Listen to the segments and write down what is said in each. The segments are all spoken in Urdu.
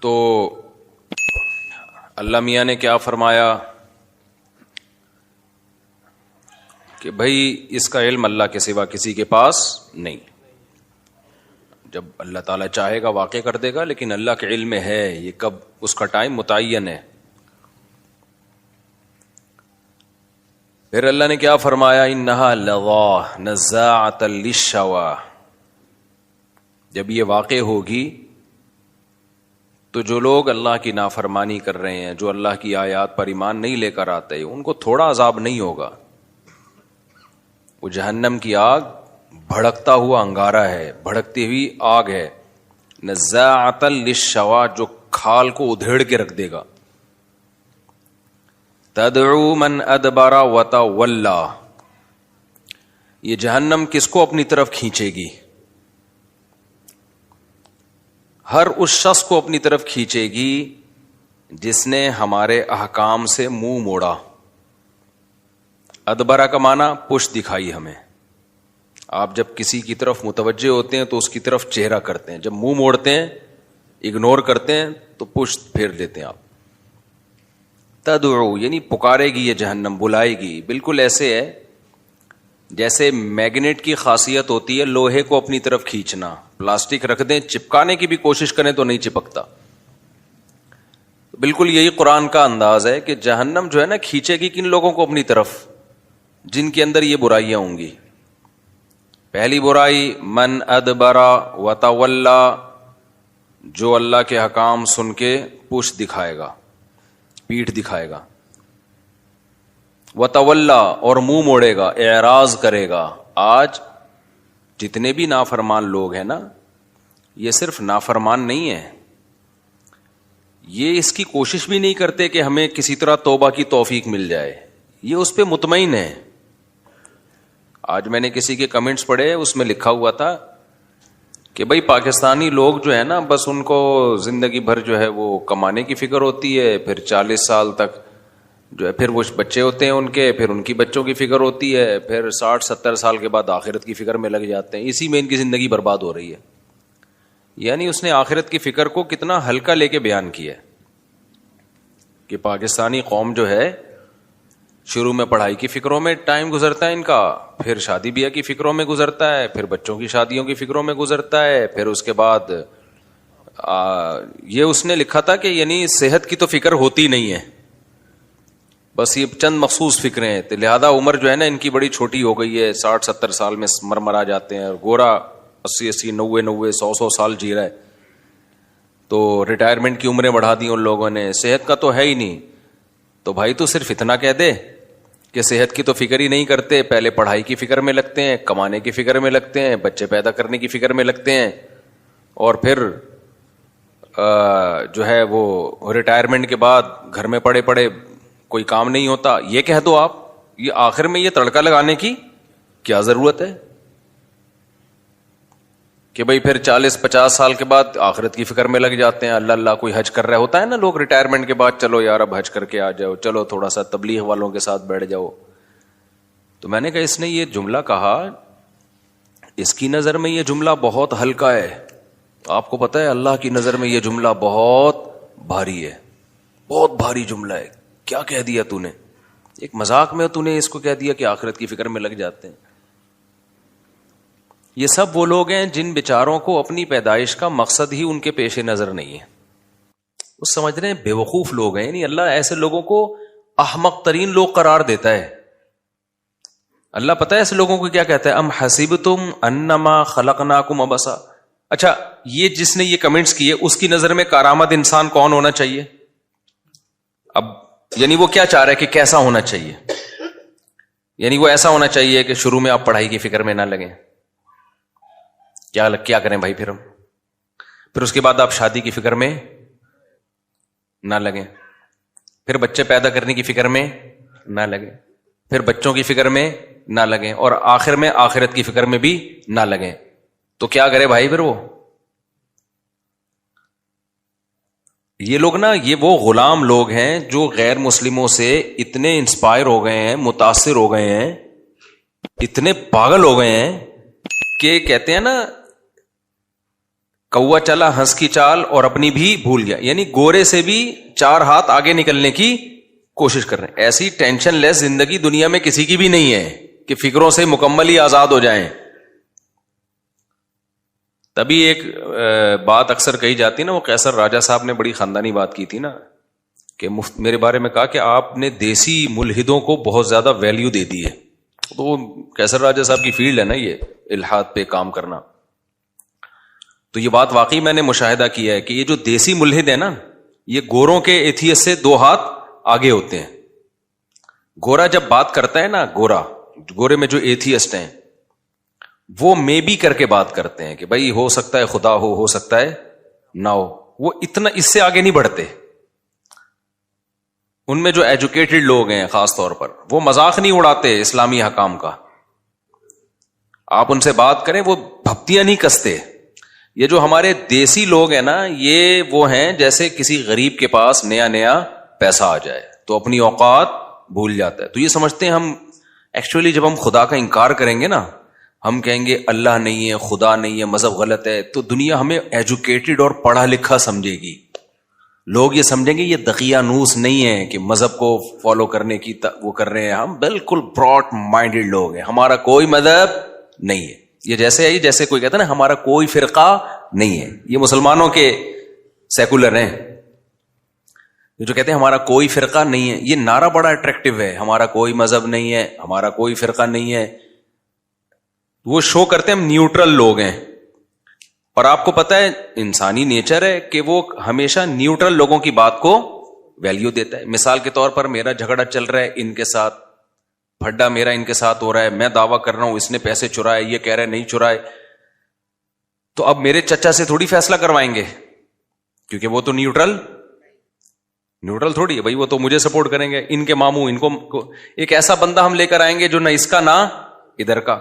تو اللہ میاں نے کیا فرمایا کہ بھائی اس کا علم اللہ کے سوا کسی کے پاس نہیں. جب اللہ تعالیٰ چاہے گا واقع کر دے گا، لیکن اللہ کے علم میں ہے، یہ کب اس کا ٹائم متعین ہے. پھر اللہ نے کیا فرمایا، انہا لظیٰ نزاعۃ للشویٰ. جب یہ واقع ہوگی تو جو لوگ اللہ کی نافرمانی کر رہے ہیں، جو اللہ کی آیات پر ایمان نہیں لے کر آتے، ان کو تھوڑا عذاب نہیں ہوگا. وہ جہنم کی آگ بھڑکتا ہوا انگارہ ہے، بھڑکتی ہوئی آگ ہے. نزاعۃ للشویٰ، جو کھال کو ادھیڑ کے رکھ دے گا. تدعو من ادبر وتولی، یہ جہنم کس کو اپنی طرف کھینچے گی؟ ہر اس شخص کو اپنی طرف کھینچے گی جس نے ہمارے احکام سے منہ موڑا. ادبرہ کا معنی پشت دکھائی ہمیں. آپ جب کسی کی طرف متوجہ ہوتے ہیں تو اس کی طرف چہرہ کرتے ہیں، جب منہ موڑتے ہیں، اگنور کرتے ہیں تو پشت پھیر دیتے ہیں آپ. تدعو یعنی پکارے گی، یہ جہنم بلائے گی. بالکل ایسے ہے جیسے میگنیٹ کی خاصیت ہوتی ہے لوہے کو اپنی طرف کھینچنا. پلاسٹک رکھ دیں، چپکانے کی بھی کوشش کریں تو نہیں چپکتا. بالکل یہی قرآن کا انداز ہے کہ جہنم جو ہے نا کھینچے گی کن لوگوں کو اپنی طرف، جن کے اندر یہ برائیاں ہوں گی. پہلی برائی من ادبر وتولی، جو اللہ کے حکام سن کے پشت دکھائے گا، پیٹھ دکھائے گا. وتولی اور منہ موڑے گا، اعراض کرے گا. آج جتنے بھی نافرمان لوگ ہیں نا، یہ صرف نافرمان نہیں ہیں، یہ اس کی کوشش بھی نہیں کرتے کہ ہمیں کسی طرح توبہ کی توفیق مل جائے. یہ اس پہ مطمئن ہے. آج میں نے کسی کے کمنٹس پڑھے، اس میں لکھا ہوا تھا کہ بھائی پاکستانی لوگ جو ہے نا، بس ان کو زندگی بھر جو ہے وہ کمانے کی فکر ہوتی ہے، پھر 40 سال تک جو ہے پھر وہ بچے ہوتے ہیں ان کے، پھر ان کی بچوں کی فکر ہوتی ہے، پھر 60-70 سال کے بعد آخرت کی فکر میں لگ جاتے ہیں. اسی میں ان کی زندگی برباد ہو رہی ہے. یعنی اس نے آخرت کی فکر کو کتنا ہلکا لے کے بیان کیا ہے کہ پاکستانی قوم جو ہے شروع میں پڑھائی کی فکروں میں ٹائم گزرتا ہے ان کا، پھر شادی بیاہ کی فکروں میں گزرتا ہے، پھر بچوں کی شادیوں کی فکروں میں گزرتا ہے، پھر اس کے بعد یہ اس نے لکھا تھا کہ یعنی صحت کی تو فکر ہوتی نہیں ہے، بس یہ چند مخصوص فکریں ہیں. لہذا عمر جو ہے نا ان کی بڑی چھوٹی ہو گئی ہے، 60-70 سال میں مرمرا جاتے ہیں. گورا 80-80 90 100 سال جی رہا ہے. تو ریٹائرمنٹ کی عمریں بڑھا دی ان لوگوں نے. صحت کا تو ہے ہی نہیں. تو بھائی تو صرف اتنا کہہ دے کہ صحت کی تو فکر ہی نہیں کرتے، پہلے پڑھائی کی فکر میں لگتے ہیں، کمانے کی فکر میں لگتے ہیں، بچے پیدا کرنے کی فکر میں لگتے ہیں، اور پھر جو ہے وہ ریٹائرمنٹ کے بعد گھر میں پڑے پڑے کوئی کام نہیں ہوتا. یہ کہہ دو آپ، یہ آخر میں یہ تڑکا لگانے کی کیا ضرورت ہے کہ بھئی پھر 40-50 سال کے بعد آخرت کی فکر میں لگ جاتے ہیں. اللہ اللہ کوئی حج کر رہا ہوتا ہے نا لوگ ریٹائرمنٹ کے بعد، چلو یار اب حج کر کے آ جاؤ، چلو تھوڑا سا تبلیغ والوں کے ساتھ بیٹھ جاؤ. تو میں نے کہا اس نے یہ جملہ کہا، اس کی نظر میں یہ جملہ بہت ہلکا ہے. آپ کو پتہ ہے اللہ کی نظر میں یہ جملہ بہت بھاری ہے، بہت بھاری جملہ ہے. کیا کہہ دیا تو نے؟ ایک مذاق میں تو نے اس کو کہہ دیا کہ آخرت کی فکر میں لگ جاتے ہیں. یہ سب وہ لوگ ہیں جن بیچاروں کو اپنی پیدائش کا مقصد ہی ان کے پیش نظر نہیں ہے. وہ سمجھ رہے ہیں بے وقوف لوگ ہیں. یعنی اللہ ایسے لوگوں کو احمق ترین لوگ قرار دیتا ہے. اللہ پتہ ہے ایسے لوگوں کو کیا کہتا ہے؟ ام حسبتم انما خلقناکم عبثا. اچھا یہ جس نے یہ کمنٹس کیے اس کی نظر میں کارآمد انسان کون ہونا چاہیے؟ اب یعنی وہ کیا چاہ رہا ہے کہ کیسا ہونا چاہیے؟ یعنی وہ ایسا ہونا چاہیے کہ شروع میں آپ پڑھائی کی فکر میں نہ لگیں. کیا کریں بھائی پھر اس کے بعد آپ شادی کی فکر میں نہ لگیں، پھر بچے پیدا کرنے کی فکر میں نہ لگیں، پھر بچوں کی فکر میں نہ لگیں، اور آخر میں آخرت کی فکر میں بھی نہ لگیں. تو کیا کرے بھائی پھر یہ لوگ نا، یہ وہ غلام لوگ ہیں جو غیر مسلموں سے اتنے انسپائر ہو گئے ہیں، متاثر ہو گئے ہیں، اتنے پاگل ہو گئے ہیں کہ کہتے ہیں نا کوا چلا ہنس کی چال اور اپنی بھی بھول گیا، یعنی گورے سے بھی 4 ہاتھ آگے نکلنے کی کوشش کر رہے ہیں. ایسی ٹینشن لیس زندگی دنیا میں کسی کی بھی نہیں ہے کہ فکروں سے مکمل ہی آزاد ہو جائیں. تبھی ایک بات اکثر کہی جاتی نا، وہ قیصر راجہ صاحب نے بڑی خاندانی بات کی تھی نا، کہ میرے بارے میں کہا کہ آپ نے دیسی ملحدوں کو بہت زیادہ ویلیو دے دی ہے. تو وہ قیصر راجہ صاحب کی فیلڈ ہے نا یہ الحاد پہ کام کرنا. تو یہ بات واقعی میں نے مشاہدہ کیا ہے کہ یہ جو دیسی ملحد ہے نا، یہ گوروں کے ایتھیس سے 2 ہاتھ آگے ہوتے ہیں. گورا جب بات کرتا ہے نا، گورے میں جو ایتھیسٹ ہیں وہ میں بھی کر کے بات کرتے ہیں کہ بھائی ہو سکتا ہے خدا ہو سکتا ہے نہ ہو. وہ اتنا اس سے آگے نہیں بڑھتے. ان میں جو ایجوکیٹڈ لوگ ہیں خاص طور پر، وہ مذاق نہیں اڑاتے اسلامی حکام کا. آپ ان سے بات کریں وہ بھپتیاں نہیں کستے. یہ جو ہمارے دیسی لوگ ہیں نا، یہ وہ ہیں جیسے کسی غریب کے پاس نیا پیسہ آ جائے تو اپنی اوقات بھول جاتا ہے. تو یہ سمجھتے ہیں ہم ایکچولی جب ہم خدا کا انکار کریں گے نا، ہم کہیں گے اللہ نہیں ہے، خدا نہیں ہے، مذہب غلط ہے، تو دنیا ہمیں ایجوکیٹڈ اور پڑھا لکھا سمجھے گی. لوگ یہ سمجھیں گے یہ دقیانوس نہیں ہے کہ مذہب کو فالو کرنے کی وہ کر رہے ہیں. ہم بالکل براڈ مائنڈڈ لوگ ہیں، ہمارا کوئی مذہب نہیں ہے. یہ جیسے کوئی کہتا ہے نا ہمارا کوئی فرقہ نہیں ہے. یہ مسلمانوں کے سیکولر ہیں جو کہتے ہیں ہمارا کوئی فرقہ نہیں ہے. یہ نعرہ بڑا اٹریکٹیو ہے، ہمارا کوئی مذہب نہیں ہے، ہمارا کوئی فرقہ نہیں ہے. وہ شو کرتے ہیں ہم نیوٹرل لوگ ہیں. اور آپ کو پتا ہے انسانی نیچر ہے کہ وہ ہمیشہ نیوٹرل لوگوں کی بات کو ویلیو دیتا ہے. مثال کے طور پر میرا جھگڑا چل رہا ہے ان کے ساتھ، پھڈا میرا ان کے ساتھ ہو رہا ہے، میں دعویٰ کر رہا ہوں اس نے پیسے چرائے، یہ کہہ رہے نہیں چرائے. تو اب میرے چچا سے تھوڑی فیصلہ کروائیں گے، کیونکہ وہ تو نیوٹرل تھوڑی ہے بھائی، وہ تو مجھے سپورٹ کریں گے. ان کے ماموں ان کو ایک ایسا بندہ ہم لے کر آئیں گے جو نہ اس کا نہ ادھر کا.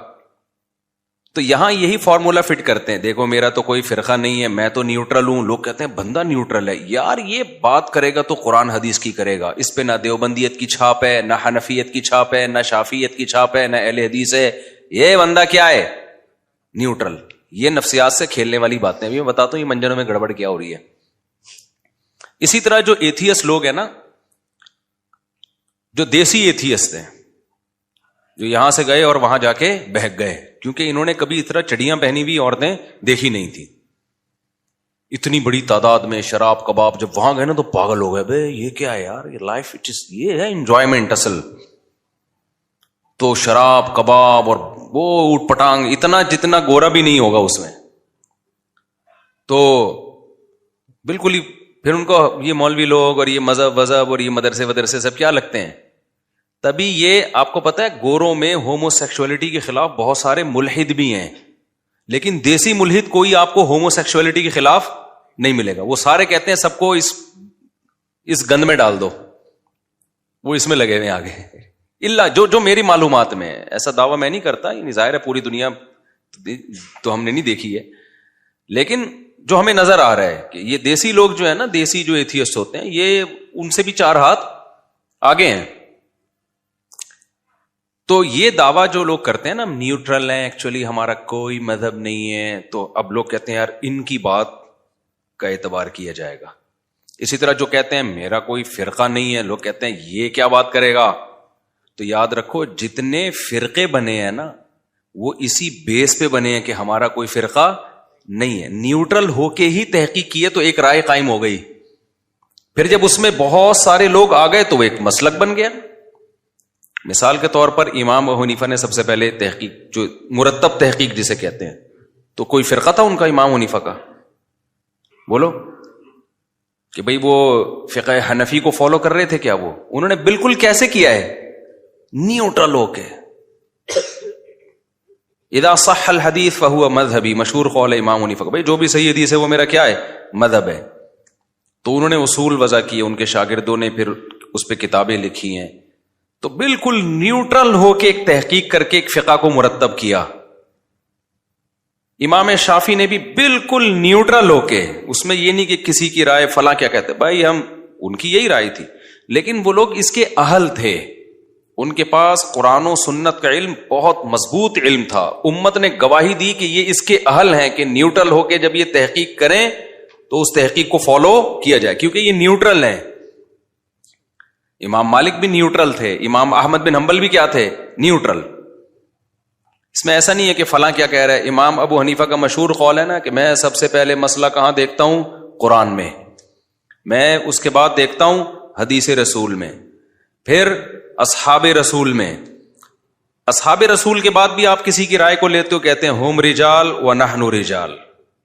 تو یہاں یہی فارمولا فٹ کرتے ہیں، دیکھو میرا تو کوئی فرقہ نہیں ہے، میں تو نیوٹرل ہوں. لوگ کہتے ہیں بندہ نیوٹرل ہے. یار یہ بات کرے گا تو قرآن حدیث کی کرے گا، اس پہ نہ دیوبندیت کی چھاپ ہے، نہ حنفیت کی چھاپ ہے، نہ شافیت کی چھاپ ہے، نہ اہل حدیث ہے. یہ بندہ کیا ہے؟ نیوٹرل. یہ نفسیات سے کھیلنے والی باتیں. ابھی میں بتاتا ہوں یہ منجنوں میں گڑبڑ کیا ہو رہی ہے. اسی طرح جو ایتھیس لوگ ہیں نا، جو دیسی ایتھیسٹ ہیں، جو یہاں سے گئے اور وہاں جا کے بہک گئے، کیونکہ انہوں نے کبھی اس طرح چڑیاں پہنی ہوئی عورتیں دیکھی نہیں تھی. اتنی بڑی تعداد میں شراب کباب، جب وہاں گئے نا تو پاگل ہو گئے، بے یہ کیا ہے یار، یہ لائف یہ ہے انجوائمنٹ اصل. تو شراب کباب اور وہ اوٹ پٹانگ اتنا جتنا گورا بھی نہیں ہوگا اس میں. تو بالکل ہی پھر ان کو یہ مولوی لوگ اور یہ مذہب اور یہ مدرسے سب کیا لگتے ہیں. تبھی یہ آپ کو پتا ہے گوروں میں ہومو سیکشولیٹی کے خلاف بہت سارے ملحد بھی ہیں، لیکن دیسی ملحد کوئی آپ کو ہومو سیکشولیٹی کے خلاف نہیں ملے گا. وہ سارے کہتے ہیں سب کو اس گند میں ڈال دو، وہ اس میں لگے ہوئے آگے. اللہ جو میری معلومات میں ہے، ایسا دعویٰ میں نہیں کرتا، یہ ظاہر ہے پوری دنیا تو ہم نے نہیں دیکھی ہے، لیکن جو ہمیں نظر آ رہا ہے کہ یہ دیسی لوگ جو ہے نا، دیسی جو ایتھیسٹ ہوتے ہیں، یہ ان سے بھی 4 ہاتھ آگے ہیں. تو یہ دعویٰ جو لوگ کرتے ہیں نا، ہم نیوٹرل ہیں، ایکچولی ہمارا کوئی مذہب نہیں ہے، تو اب لوگ کہتے ہیں یار ان کی بات کا اعتبار کیا جائے گا. اسی طرح جو کہتے ہیں میرا کوئی فرقہ نہیں ہے، لوگ کہتے ہیں یہ کیا بات کرے گا. تو یاد رکھو جتنے فرقے بنے ہیں نا، وہ اسی بیس پہ بنے ہیں کہ ہمارا کوئی فرقہ نہیں ہے. نیوٹرل ہو کے ہی تحقیق کیے تو ایک رائے قائم ہو گئی. پھر جب اس میں بہت سارے لوگ آ گئے تو وہ ایک مسلک بن گیا. مثال کے طور پر امام ابو حنیفہ نے سب سے پہلے تحقیق، جو مرتب تحقیق جسے کہتے ہیں، تو کوئی فرقہ تھا ان کا امام ابو حنیفہ کا؟ بولو کہ بھئی وہ فقہ حنفی کو فالو کر رہے تھے کیا؟ وہ انہوں نے بالکل کیسے کیا ہے؟ نیوٹرل ہو کے. اذا صح الحدیث فہو مذہبی، مشہور قول ہے امام حنیفہ کا، بھئی جو بھی صحیح حدیث ہے وہ میرا کیا ہے؟ مذہب ہے. تو انہوں نے اصول وضع کیے، ان کے شاگردوں نے پھر اس پہ کتابیں لکھی ہیں. تو بالکل نیوٹرل ہو کے ایک تحقیق کر کے ایک فقہ کو مرتب کیا. امام شافعی نے بھی بالکل نیوٹرل ہو کے، اس میں یہ نہیں کہ کسی کی رائے فلاں کیا کہتے، بھائی ہم ان کی یہی رائے تھی، لیکن وہ لوگ اس کے اہل تھے. ان کے پاس قرآن و سنت کا علم بہت مضبوط علم تھا. امت نے گواہی دی کہ یہ اس کے اہل ہیں کہ نیوٹرل ہو کے جب یہ تحقیق کریں تو اس تحقیق کو فالو کیا جائے, کیونکہ یہ نیوٹرل ہیں. امام مالک بھی نیوٹرل تھے, امام احمد بن حنبل بھی کیا تھے, نیوٹرل. اس میں ایسا نہیں ہے کہ فلاں کیا کہہ رہا ہے. امام ابو حنیفہ کا مشہور قول ہے نا کہ میں سب سے پہلے مسئلہ کہاں دیکھتا ہوں, قرآن میں اس کے بعد دیکھتا ہوں حدیث رسول میں, پھر اصحاب رسول میں. اصحاب رسول کے بعد بھی آپ کسی کی رائے کو لیتے ہو, کہتے ہیں ہم رجال و نحن رجال.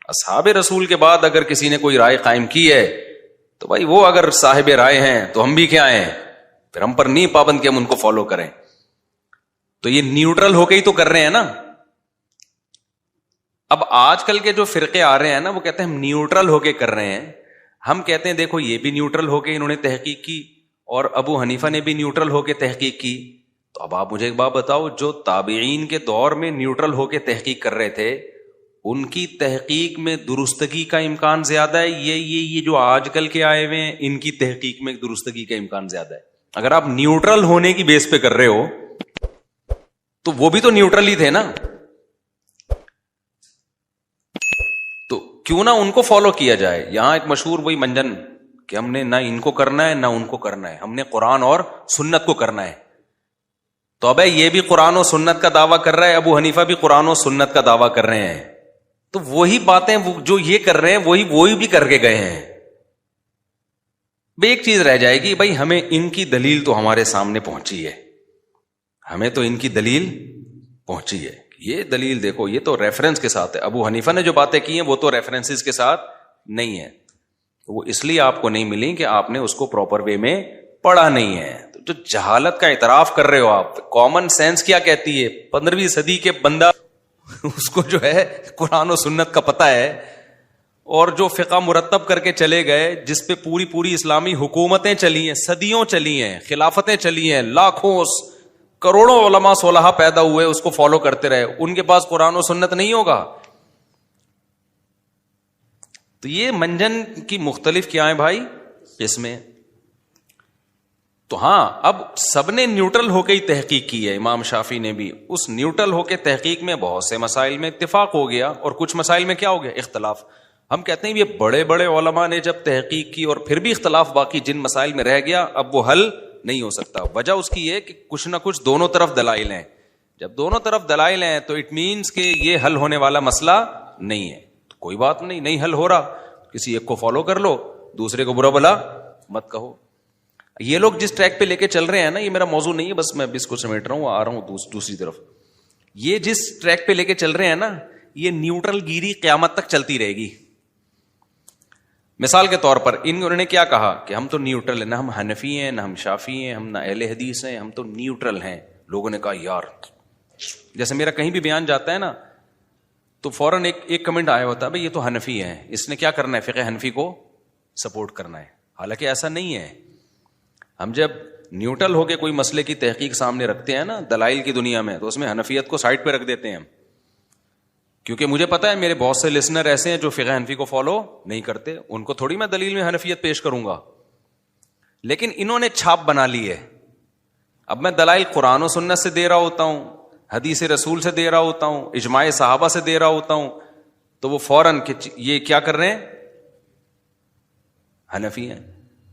اصحاب رسول کے بعد اگر کسی نے کوئی رائے قائم کی ہے تو بھائی وہ اگر صاحب رائے ہیں تو ہم بھی کیا ہیں, پھر ہم پر نہیں پابند کہ ہم ان کو فالو کریں. تو یہ نیوٹرل ہو کے ہی تو کر رہے ہیں نا. اب آج کل کے جو فرقے آ رہے ہیں نا وہ کہتے ہیں ہم نیوٹرل ہو کے کر رہے ہیں. ہم کہتے ہیں دیکھو یہ بھی نیوٹرل ہو کے انہوں نے تحقیق کی اور ابو حنیفہ نے بھی نیوٹرل ہو کے تحقیق کی. تو اب آپ مجھے ایک بات بتاؤ, جو تابعین کے دور میں نیوٹرل ہو کے تحقیق کر رہے تھے ان کی تحقیق میں درستگی کا امکان زیادہ ہے, یہ جو آج کل کے آئے ہوئے ہیں ان کی تحقیق میں درستگی کا امکان زیادہ ہے. اگر آپ نیوٹرل ہونے کی بیس پہ کر رہے ہو تو وہ بھی تو نیوٹرل ہی تھے نا, تو کیوں نہ ان کو فالو کیا جائے. یہاں ایک مشہور وہی منجن کہ ہم نے نہ ان کو کرنا ہے نہ ان کو کرنا ہے, ہم نے قرآن اور سنت کو کرنا ہے. تو اب یہ بھی قرآن و سنت کا دعویٰ کر رہا ہے, ابو حنیفہ بھی قرآن و سنت کا دعویٰ کر رہے ہیں, تو وہی باتیں جو یہ کر رہے ہیں وہی بھی کر کے گئے ہیں. ایک چیز رہ جائے گی, بھائی ہمیں ان کی دلیل تو ہمارے سامنے پہنچی ہے, ہمیں تو ان کی دلیل پہنچی ہے. یہ دلیل دیکھو, یہ تو ریفرنس کے ساتھ ہے. ابو حنیفہ نے جو باتیں کی ہیں وہ تو ریفرنسز کے ساتھ نہیں ہے, وہ اس لیے آپ کو نہیں ملی کہ آپ نے اس کو پراپر وے میں پڑھا نہیں ہے. تو جو جہالت کا اعتراف کر رہے ہو آپ, کامن سینس کیا کہتی ہے, 15ویں صدی کے بندہ اس کو جو ہے قرآن و سنت کا پتہ ہے, اور جو فقہ مرتب کر کے چلے گئے جس پہ پوری اسلامی حکومتیں چلی ہیں, صدیوں چلی ہیں, خلافتیں چلی ہیں, لاکھوں کروڑوں علماء صلحاء پیدا ہوئے, اس کو فالو کرتے رہے, ان کے پاس قرآن و سنت نہیں ہوگا. تو یہ منجن کی مختلف کیا ہیں بھائی اس میں. تو ہاں اب سب نے نیوٹرل ہو کے ہی تحقیق کی ہے, امام شافعی نے بھی. اس نیوٹرل ہو کے تحقیق میں بہت سے مسائل میں اتفاق ہو گیا اور کچھ مسائل میں کیا ہو گیا, اختلاف. ہم کہتے ہیں یہ بڑے بڑے علماء نے جب تحقیق کی اور پھر بھی اختلاف باقی جن مسائل میں رہ گیا, اب وہ حل نہیں ہو سکتا. وجہ اس کی ہے کہ کچھ نہ کچھ دونوں طرف دلائل ہیں. جب دونوں طرف دلائل ہیں تو اٹ مینس کہ یہ حل ہونے والا مسئلہ نہیں ہے. تو کوئی بات نہیں حل ہو رہا, کسی ایک کو فالو کر لو, دوسرے کو برا بلا مت کہو. یہ لوگ جس ٹریک پہ لے کے چل رہے ہیں نا, یہ میرا موضوع نہیں ہے, بس میں اس کو سمیٹ رہا ہوں, آ رہا ہوں دوسری طرف. یہ جس ٹریک پہ لے کے چل رہے ہیں نا, یہ نیوٹرل گیری قیامت تک چلتی رہے گی. مثال کے طور پر انہوں نے کیا کہا کہ ہم تو نیوٹرل ہیں, نہ ہم حنفی ہیں نہ ہم شافعی ہیں, ہم نہ اہل حدیث ہیں, ہم تو نیوٹرل ہیں. لوگوں نے کہا یار, جیسے میرا کہیں بھی بیان جاتا ہے نا تو فوراً ایک کمنٹ آیا ہوتا ہے, بھائی یہ تو حنفی ہے, اس نے کیا کرنا ہے, فقہ حنفی کو سپورٹ کرنا ہے. حالانکہ ایسا نہیں ہے. ہم جب نیوٹرل ہو کے کوئی مسئلے کی تحقیق سامنے رکھتے ہیں نا دلائل کی دنیا میں, تو اس میں حنفیت کو سائڈ پہ رکھ دیتے ہیں ہم, کیونکہ مجھے پتا ہے میرے بہت سے لسنر ایسے ہیں جو فقہ حنفی کو فالو نہیں کرتے, ان کو تھوڑی میں دلیل میں حنفیت پیش کروں گا. لیکن انہوں نے چھاپ بنا لی ہے. اب میں دلائل قرآن و سنت سے دے رہا ہوتا ہوں, حدیث رسول سے دے رہا ہوتا ہوں, اجماع صحابہ سے دے رہا ہوتا ہوں, تو وہ فوراً یہ کیا کر رہے ہیں, حنفی ہیں.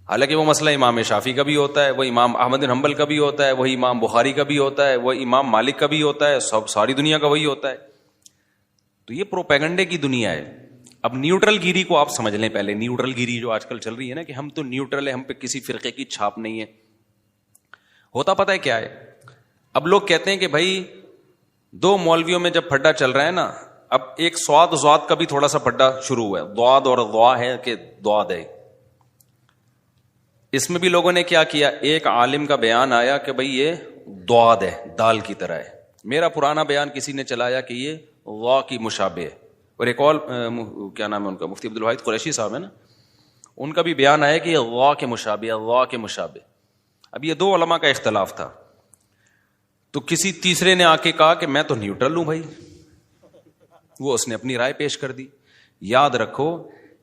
حالانکہ وہ مسئلہ امام شافعی کا بھی ہوتا ہے, وہ امام احمد بن حنبل کا بھی ہوتا ہے, وہی امام بخاری کا بھی ہوتا ہے, وہ امام مالک کا بھی ہوتا ہے, ساری دنیا کا وہی ہوتا ہے. تو یہ پروپیگنڈے کی دنیا ہے. اب نیوٹرل گیری کو آپ سمجھ لیں پہلے. نیوٹرل گیری جو آج کل چل رہی ہے نا کہ ہم تو نیوٹرل ہے, ہم پہ کسی فرقے کی چھاپ نہیں ہے. ہوتا پتہ ہے کیا ہے, اب لوگ کہتے ہیں کہ بھائی دو مولویوں میں جب پھڈا چل رہا ہے نا, اب ایک سواد کا بھی تھوڑا سا پھڈا شروع ہوا ہے, ضاد اور ضوا ہے کہ ضاد ہے. اس میں بھی لوگوں نے کیا کیا, ایک عالم کا بیان آیا کہ بھئی یہ ضاد ہے, دال کی طرح ہے. میرا پرانا بیان کسی نے چلایا کہ یہ ضا کی مشابہ ہے. اور ایک اور کیا نام ہے ان کا, مفتی عبدالواحد قریشی صاحب ہے نا, ان کا بھی بیان آیا کہ یہ ضا کے مشابہ ہے, ضا کے مشابہ. اب یہ دو علماء کا اختلاف تھا, تو کسی تیسرے نے آ کے کہا کہ میں تو نیوٹرل ہوں بھائی. وہ اس نے اپنی رائے پیش کر دی. یاد رکھو,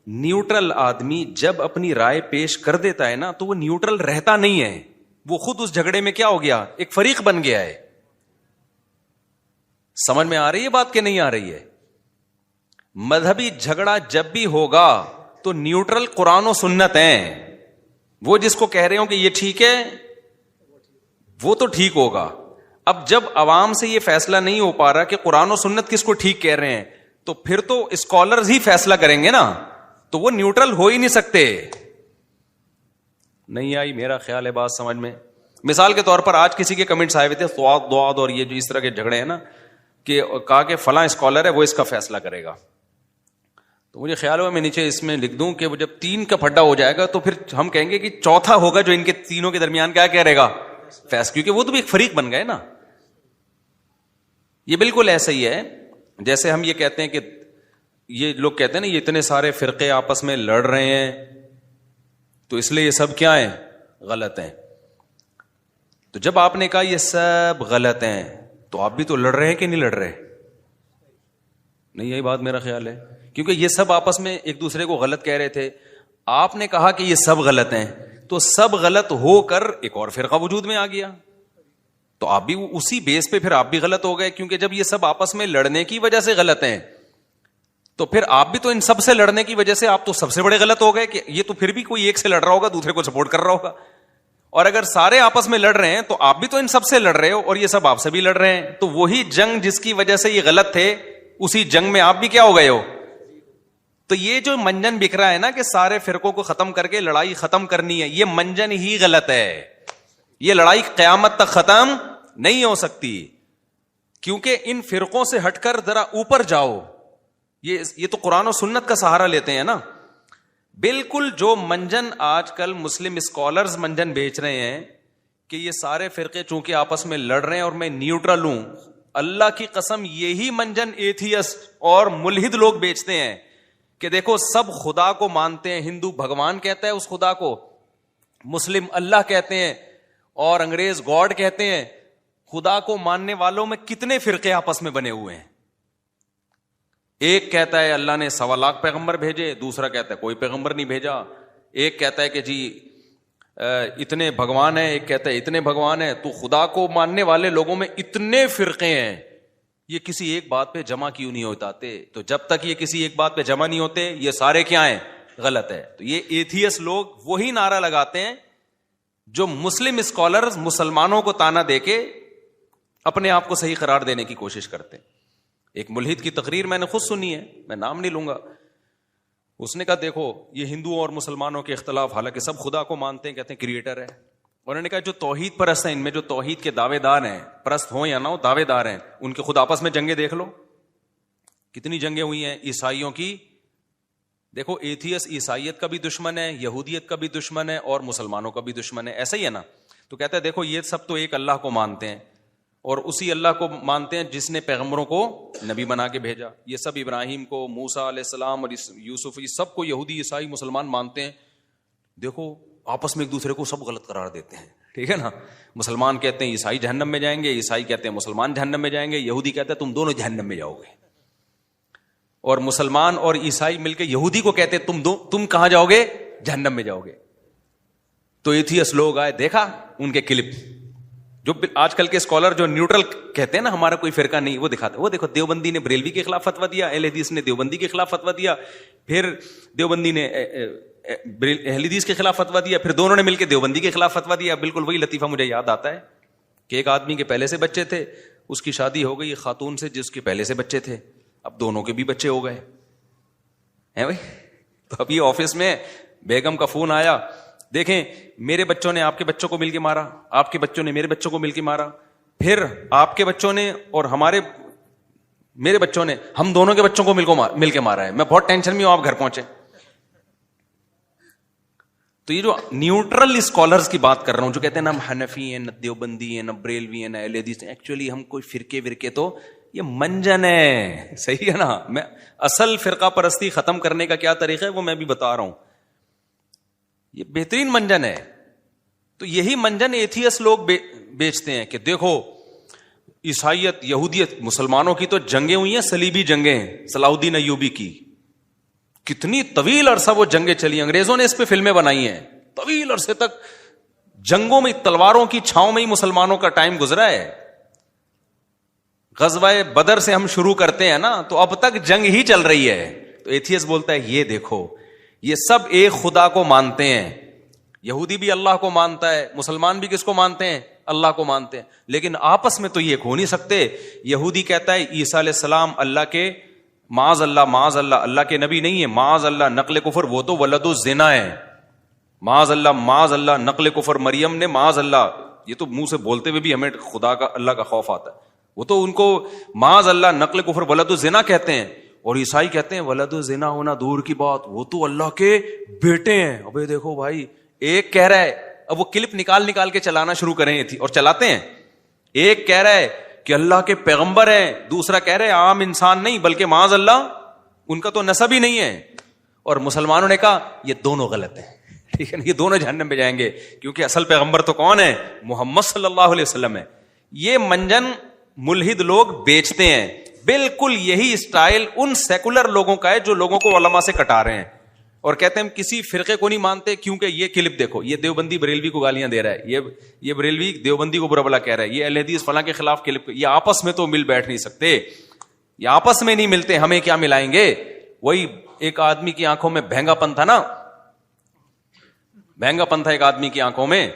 نیوٹرل آدمی جب اپنی رائے پیش کر دیتا ہے نا تو وہ نیوٹرل رہتا نہیں ہے, وہ خود اس جھگڑے میں کیا ہو گیا؟ ایک فریق بن گیا ہے. سمجھ میں آ رہی ہے بات کہ نہیں آ رہی ہے؟ مذہبی جھگڑا جب بھی ہوگا تو نیوٹرل قرآن و سنت ہیں. وہ جس کو کہہ رہے ہو کہ یہ ٹھیک ہے وہ تو ٹھیک ہوگا. اب جب عوام سے یہ فیصلہ نہیں ہو پا رہا کہ قرآن و سنت کس کو ٹھیک کہہ رہے ہیں, تو پھر تو اسکالرز ہی فیصلہ کریں گے نا, تو وہ نیوٹرل ہو ہی نہیں سکتے. نہیں آئی میرا خیال ہے بات سمجھ میں؟ مثال کے طور پر آج کسی کے کمنٹس آئے ہوئے تھے سواد دواد اور یہ جو اس طرح کے جھگڑے ہیں نا, کہ کہا کہ فلاں اسکالر ہے وہ اس کا فیصلہ کرے گا. تو مجھے خیال ہوا میں نیچے اس میں لکھ دوں کہ وہ جب 3 کا پھڈا ہو جائے گا تو پھر ہم کہیں گے کہ چوتھا ہوگا جو ان کے تینوں کے درمیان کیا کرے گا فیصلہ, کیونکہ وہ تو بھی ایک فریق بن گئے نا. یہ بالکل ایسا ہی ہے جیسے ہم یہ کہتے ہیں کہ یہ لوگ کہتے ہیں نا یہ اتنے سارے فرقے آپس میں لڑ رہے ہیں تو اس لیے یہ سب کیا ہیں؟ غلط ہیں. تو جب آپ نے کہا یہ سب غلط ہیں تو آپ بھی تو لڑ رہے ہیں کہ نہیں لڑ رہے؟ نہیں یہی بات میرا خیال ہے, کیونکہ یہ سب آپس میں ایک دوسرے کو غلط کہہ رہے تھے. آپ نے کہا کہ یہ سب غلط ہیں تو سب غلط ہو کر ایک اور فرقہ وجود میں آ گیا, تو آپ بھی اسی بیس پہ پھر آپ بھی غلط ہو گئے, کیونکہ جب یہ سب آپس میں لڑنے کی وجہ سے غلط ہیں تو پھر آپ بھی تو ان سب سے لڑنے کی وجہ سے آپ تو سب سے بڑے غلط ہو گئے, کہ یہ تو پھر بھی کوئی ایک سے لڑ رہا ہوگا دوسرے کو سپورٹ کر رہا ہوگا, اور اگر سارے آپس میں لڑ رہے ہیں تو آپ بھی تو ان سب سے لڑ رہے ہو اور یہ سب آپ سے بھی لڑ رہے ہیں, تو وہی جنگ جس کی وجہ سے یہ غلط تھے اسی جنگ میں آپ بھی کیا ہو گئے ہو. تو یہ جو منجن بکھ رہا ہے نا کہ سارے فرقوں کو ختم کر کے لڑائی ختم کرنی ہے, یہ منجن ہی غلط ہے. یہ لڑائی قیامت تک ختم نہیں ہو سکتی, کیونکہ ان فرقوں سے ہٹ کر ذرا اوپر جاؤ. یہ تو قرآن و سنت کا سہارا لیتے ہیں نا. بالکل جو منجن آج کل مسلم اسکالرز منجن بیچ رہے ہیں کہ یہ سارے فرقے چونکہ آپس میں لڑ رہے ہیں اور میں نیوٹرل ہوں, اللہ کی قسم یہی منجن ایتھیسٹ اور ملحد لوگ بیچتے ہیں کہ دیکھو سب خدا کو مانتے ہیں. ہندو بھگوان کہتا ہے اس خدا کو, مسلم اللہ کہتے ہیں, اور انگریز گاڈ کہتے ہیں. خدا کو ماننے والوں میں کتنے فرقے آپس میں بنے ہوئے ہیں. ایک کہتا ہے اللہ نے 1.25 لاکھ پیغمبر بھیجے, دوسرا کہتا ہے کوئی پیغمبر نہیں بھیجا. ایک کہتا ہے کہ جی اتنے بھگوان ہیں, ایک کہتا ہے اتنے بھگوان ہیں. تو خدا کو ماننے والے لوگوں میں اتنے فرقے ہیں, یہ کسی ایک بات پہ جمع کیوں نہیں ہوتے؟ تو جب تک یہ کسی ایک بات پہ جمع نہیں ہوتے یہ سارے کیا ہیں؟ غلط ہے. تو یہ ایتھیس لوگ وہی نعرہ لگاتے ہیں جو مسلم اسکالرز مسلمانوں کو تانا دے کے اپنے آپ کو صحیح قرار دینے کی کوشش کرتے ہیں. ایک ملحد کی تقریر میں نے خود سنی ہے, میں نام نہیں لوں گا. اس نے کہا دیکھو یہ ہندوؤں اور مسلمانوں کے اختلاف, حالانکہ سب خدا کو مانتے ہیں, کہتے ہیں کریٹر ہے. اور انہوں نے کہا جو توحید پرست ہیں, ان میں جو توحید کے دعوے دار ہیں, پرست ہوں یا نہ ہو دعوے دار ہیں, ان کے خود آپس میں جنگیں دیکھ لو, کتنی جنگیں ہوئی ہیں عیسائیوں کی. دیکھو ایتھیس عیسائیت کا بھی دشمن ہے, یہودیت کا بھی دشمن ہے, اور مسلمانوں کا بھی دشمن ہے, ایسا ہی ہے نا. تو کہتا ہے دیکھو یہ سب تو ایک اللہ کو مانتے ہیں اور اسی اللہ کو مانتے ہیں جس نے پیغمبروں کو نبی بنا کے بھیجا. یہ سب ابراہیم کو, موسیٰ علیہ السلام اور یوسف, یہ سب کو یہودی عیسائی مسلمان مانتے ہیں. دیکھو آپس میں ایک دوسرے کو سب غلط قرار دیتے ہیں, ٹھیک ہے نا. مسلمان کہتے ہیں عیسائی جہنم میں جائیں گے, عیسائی کہتے ہیں مسلمان جہنم میں جائیں گے, یہودی کہتے ہیں تم دونوں جہنم میں جاؤ گے, اور مسلمان اور عیسائی مل کے یہودی کو کہتے ہیں تم کہاں جاؤ گے؟ جہنم میں جاؤ گے. تو ایتھیس لوگ آئے, دیکھا ان کے کلپ, جو آج کل کے اسکالر جو نیوٹرل کہتے ہیں نا ہمارا کوئی فرقہ نہیں, وہ دکھاتے, وہ دیکھو دیوبندی نے بریلوی کے خلاف فتویٰ دیا, اہل حدیث نے دیوبندی کے خلاف فتویٰ دیا, پھر دیوبندی نے اہل حدیث کے خلاف فتویٰ دیا, پھر دونوں نے مل کے دیوبندی کے خلاف فتویٰ دیا. بالکل وہی لطیفہ مجھے یاد آتا ہے کہ ایک آدمی کے پہلے سے بچے تھے, اس کی شادی ہو گئی خاتون سے جس کے پہلے سے بچے تھے, اب دونوں کے بھی بچے ہو گئے ہیں بھائی. تو ابھی آفس میں بیگم کا فون آیا, دیکھیں میرے بچوں نے آپ کے بچوں کو مل کے مارا, آپ کے بچوں نے میرے بچوں کو مل کے مارا, پھر آپ کے بچوں نے اور میرے بچوں نے ہم دونوں کے بچوں کو مل کے مارا ہے, میں بہت ٹینشن میں ہوں, آپ گھر پہنچے. تو یہ جو نیوٹرل اسکالرز کی بات کر رہا ہوں جو کہتے ہیں نا ہم حنفی ہیں, نہ دیوبندی ہیں, نہ بریلوی ہیں, نہ اہل حدیث ہیں, ایکچولی ہم کوئی فرقے ورقے تو یہ منجن ہے, صحیح ہے نا. میں اصل فرقہ پرستی ختم کرنے کا کیا طریقہ ہے وہ میں بھی بتا رہا ہوں, یہ بہترین منجن ہے. تو یہی منجن ایتھیس لوگ بیچتے ہیں کہ دیکھو عیسائیت یہودیت مسلمانوں کی تو جنگیں ہوئی ہیں, صلیبی جنگیں صلاح الدین ایوبی کی, کتنی طویل عرصہ وہ جنگیں چلی, انگریزوں نے اس پہ فلمیں بنائی ہیں, طویل عرصے تک جنگوں میں تلواروں کی چھاؤں میں ہی مسلمانوں کا ٹائم گزرا ہے. غزوہ بدر سے ہم شروع کرتے ہیں نا تو اب تک جنگ ہی چل رہی ہے. تو ایتھیس بولتا ہے یہ دیکھو یہ سب ایک خدا کو مانتے ہیں. یہودی بھی اللہ کو مانتا ہے, مسلمان بھی کس کو مانتے ہیں؟ اللہ کو مانتے ہیں, لیکن آپس میں تو یہ ہو نہیں سکتے. یہودی کہتا ہے عیسیٰ علیہ السلام اللہ کے معاذ اللہ اللہ کے نبی نہیں ہے, معاذ اللہ نقل کفر, وہ تو ولد الزنا ہے, معاذ اللہ نقل کفر, مریم نے معاذ اللہ, یہ تو منہ سے بولتے ہوئے بھی ہمیں خدا کا اللہ کا خوف آتا ہے. وہ تو ان کو معاذ اللہ نقل کفر ولد الزنا کہتے ہیں, اور عیسائی کہتے ہیں ولد الزنا ہونا دور کی بات, وہ تو اللہ کے بیٹے ہیں. ابے دیکھو بھائی, ایک کہہ رہا ہے, اب وہ کلپ نکال کے چلانا شروع کریں تھی اور چلاتے ہیں. ایک کہہ رہا ہے کہ اللہ کے پیغمبر ہیں, دوسرا کہہ رہے عام انسان نہیں بلکہ معاذ اللہ ان کا تو نسب ہی نہیں ہے. اور مسلمانوں نے کہا یہ دونوں غلط ہیں, ٹھیک ہے نا, یہ دونوں جہنم میں جائیں گے, کیونکہ اصل پیغمبر تو کون ہے؟ محمد صلی اللہ علیہ وسلم ہے. یہ منجن ملحد لوگ بیچتے ہیں. بالکل یہی اسٹائل ان سیکولر لوگوں کا ہے جو لوگوں کو علماء سے کٹا رہے ہیں اور کہتے ہیں ہم کسی فرقے کو نہیں مانتے کیونکہ یہ کلپ دیکھو, یہ دیوبندی بریلوی کو گالیاں دے رہا ہے, یہ بریلوی دیوبندی کو برا بلا کہہ رہا ہے, یہ اہل حدیث فلاں کے خلاف کلپ. یہ آپس میں تو مل بیٹھ نہیں سکتے, یہ آپس میں نہیں ملتے, ہمیں کیا ملائیں گے؟ وہی ایک آدمی کی آنکھوں میں بھینگا پن تھا نا, بھینگا پن تھا ایک آدمی کی آنکھوں میں.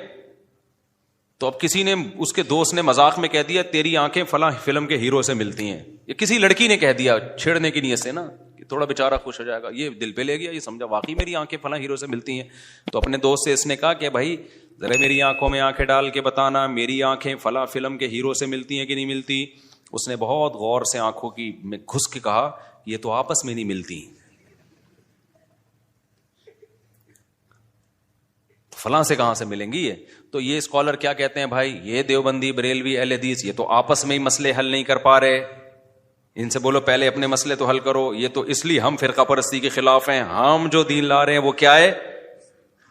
تو اب کسی نے, اس کے دوست نے مذاق میں کہہ دیا تیری آنکھیں فلاں فلم کے ہیرو سے ملتی ہیں. یہ کسی لڑکی نے کہہ دیا چھیڑنے کی نیت سے نا, کہ تھوڑا بیچارہ خوش ہو جائے گا, یہ دل پہ لے گیا, یہ سمجھا واقعی میری آنکھیں فلاں ہیرو سے ملتی ہیں. تو اپنے دوست سے اس نے کہا کہ بھائی ذرا میری آنکھوں میں آنکھیں ڈال کے بتانا میری آنکھیں فلاں فلم کے ہیرو سے ملتی ہیں کہ نہیں ملتی. اس نے بہت غور سے آنکھوں کی میں گھس کے کہا یہ تو آپس میں نہیں ملتی, فلاں سے کہاں سے ملیں گی یہ. تو یہ اسکالر کیا کہتے ہیں بھائی, یہ دیوبندی بریلوی اہل حدیث یہ تو آپس میں ہی مسئلے حل نہیں کر پا رہے, ان سے بولو پہلے اپنے مسئلے تو حل کرو. یہ تو اس لیے ہم فرقہ پرستی کے خلاف ہیں, ہم جو دین لا رہے ہیں وہ کیا ہے؟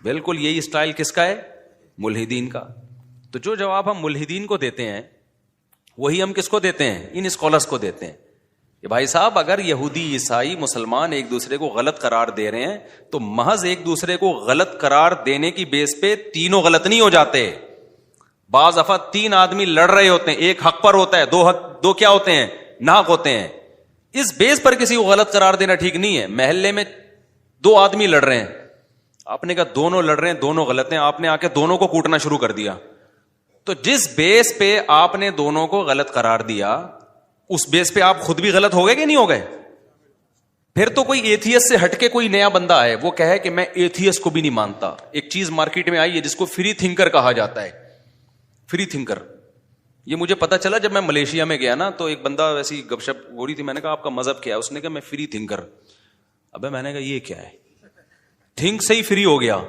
بالکل یہی اسٹائل کس کا ہے؟ ملحدین کا. تو جو جواب ہم ملحدین کو دیتے ہیں وہی ہم کس کو دیتے ہیں؟ ان اسکالرس کو دیتے ہیں کہ بھائی صاحب اگر یہودی عیسائی مسلمان ایک دوسرے کو غلط قرار دے رہے ہیں تو محض ایک دوسرے کو غلط قرار دینے کی بیس پہ تینوں غلط نہیں ہو جاتے. بعض دفعہ تین آدمی لڑ رہے ہوتے ہیں, ایک حق پر ہوتا ہے, دو کیا ہوتے ہیں؟ ناحق ہوتے ہیں. اس بیس پر کسی کو غلط قرار دینا ٹھیک نہیں ہے. محلے میں دو آدمی لڑ رہے ہیں, آپ نے کہا دونوں لڑ رہے ہیں دونوں غلط ہیں, آپ نے آ کے دونوں کو کوٹنا شروع کر دیا. تو جس بیس پہ آپ نے دونوں کو غلط قرار دیا اس بیس پہ آپ خود بھی غلط ہو گئے کہ نہیں ہو گئے؟ پھر تو کوئی ایتھیس سے ہٹ کے کوئی نیا بندہ ہے وہ کہے کہ میں ایتھیس کو بھی نہیں مانتا. ایک چیز مارکیٹ میں آئی ہے جس کو فری تھنکر کہا جاتا ہے. فری تھنکر, یہ مجھے پتا چلا جب میں ملیشیا میں گیا نا, تو ایک بندہ ویسی گپ شپ ہو رہی تھی, میں نے کہا آپ کا مذہب کیا ہے؟ اس نے کہا میں فری تھنکر. ابے میں نے کہا یہ کیا ہے؟ تھنک سے ہی فری ہو گیا.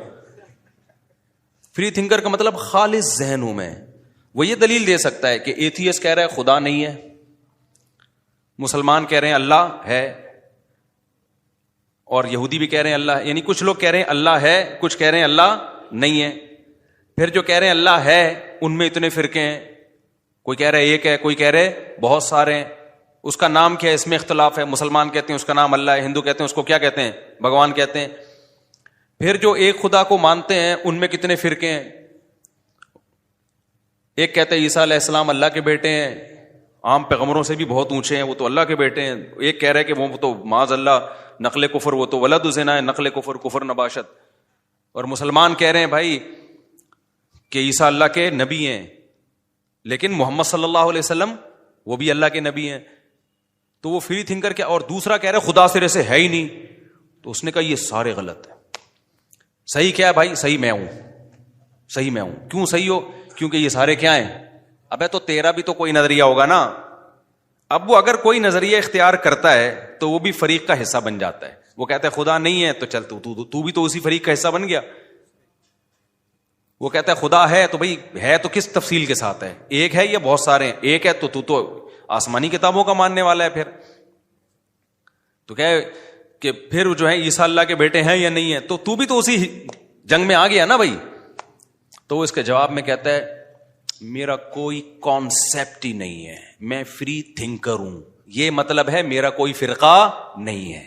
فری تھنکر کا مطلب خالص ذہن ہوں میں. وہ یہ دلیل دے سکتا ہے کہ ایتھیس کہہ رہا ہے خدا نہیں ہے, مسلمان کہہ رہے ہیں اللہ ہے, اور یہودی بھی کہہ رہے ہیں اللہ, یعنی کچھ لوگ کہہ رہے ہیں اللہ ہے, کچھ کہہ رہے ہیں اللہ نہیں ہے. پھر جو کہہ رہے ہیں اللہ ہے ان میں اتنے فرقے ہیں, کوئی کہہ رہے ایک ہے, کوئی کہہ رہے بہت سارے ہیں. اس کا نام کیا ہے اس میں اختلاف ہے. مسلمان کہتے ہیں اس کا نام اللہ ہے, ہندو کہتے ہیں اس کو کیا کہتے ہیں؟ بھگوان کہتے ہیں. پھر جو ایک خدا کو مانتے ہیں ان میں کتنے فرقے ہیں. ایک کہتے ہیں عیسیٰ علیہ السلام اللہ کے بیٹے ہیں, عام پیغمبروں سے بھی بہت اونچے ہیں, وہ تو اللہ کے بیٹے ہیں. ایک کہہ رہے کہ وہ تو معاذ اللہ نقل کفر, وہ تو ولد الزنا ہے, نقل کفر, کفر نباشت. اور مسلمان کہہ رہے ہیں بھائی کہ عیسیٰ اللہ کے نبی ہیں, لیکن محمد صلی اللہ علیہ وسلم وہ بھی اللہ کے نبی ہیں. تو وہ فری تھنکر کیا. اور دوسرا کہہ رہے خدا سرے سے ہے ہی نہیں. تو اس نے کہا یہ سارے غلط ہیں. صحیح کیا ہے بھائی؟ صحیح میں ہوں, صحیح میں ہوں. کیوں صحیح ہو؟ کیونکہ یہ سارے کیا ہیں؟ ابے تو تیرا بھی تو کوئی نظریہ ہوگا نا. اب وہ اگر کوئی نظریہ اختیار کرتا ہے تو وہ بھی فریق کا حصہ بن جاتا ہے. وہ کہتا ہے خدا نہیں ہے تو چل تو بھی تو اسی فریق کا حصہ بن گیا. وہ کہتا ہے خدا ہے تو بھئی ہے تو کس تفصیل کے ساتھ ہے؟ ایک ہے یا بہت سارے ہیں؟ ایک ہے تو آسمانی کتابوں کا ماننے والا ہے. پھر تو کہ پھر جو ہے عیسیٰ اللہ کے بیٹے ہیں یا نہیں ہے, تو بھی تو اسی جنگ میں آ گیا نا بھائی. تو وہ اس کے جواب میں کہتا ہے میرا کوئی کانسیپٹ ہی نہیں ہے, میں فری تھنکر ہوں. یہ مطلب ہے میرا کوئی فرقہ نہیں ہے.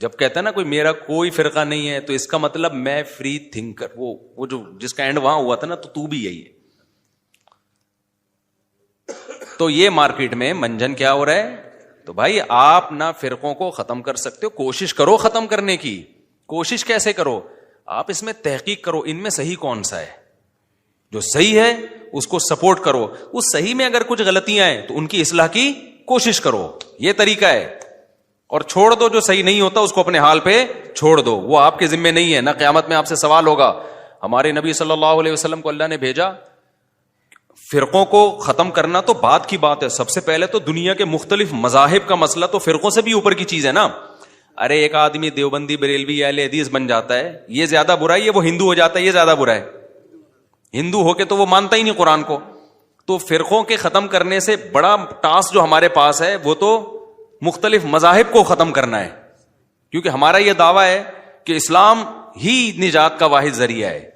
جب کہتا ہے نا کوئی میرا کوئی فرقہ نہیں ہے تو اس کا مطلب میں فری تھنکر, وہ جو جس کا اینڈ وہاں ہوا تھا نا, تو بھی یہی ہے. تو یہ مارکیٹ میں منجن کیا ہو رہا ہے. تو بھائی آپ نہ فرقوں کو ختم کر سکتے ہو, کوشش کرو ختم کرنے کی. کوشش کیسے کرو؟ آپ اس میں تحقیق کرو ان میں صحیح کون سا ہے, جو صحیح ہے اس کو سپورٹ کرو. اس صحیح میں اگر کچھ غلطیاں ہیں تو ان کی اصلاح کی کوشش کرو, یہ طریقہ ہے. اور چھوڑ دو جو صحیح نہیں ہوتا اس کو اپنے حال پہ چھوڑ دو, وہ آپ کے ذمہ نہیں ہے. نہ قیامت میں آپ سے سوال ہوگا. ہمارے نبی صلی اللہ علیہ وسلم کو اللہ نے بھیجا, فرقوں کو ختم کرنا تو بات کی بات ہے. سب سے پہلے تو دنیا کے مختلف مذاہب کا مسئلہ تو فرقوں سے بھی اوپر کی چیز ہے نا. ارے ایک آدمی دیوبندی بریلوی اہل حدیث بن جاتا ہے, یہ زیادہ برا ہے, یہ وہ ہندو ہو جاتا ہے, یہ زیادہ برا ہے. ہندو ہو کے تو وہ مانتا ہی نہیں قرآن کو. تو فرقوں کے ختم کرنے سے بڑا ٹاسک جو ہمارے پاس ہے وہ تو مختلف مذاہب کو ختم کرنا ہے, کیونکہ ہمارا یہ دعویٰ ہے کہ اسلام ہی نجات کا واحد ذریعہ ہے.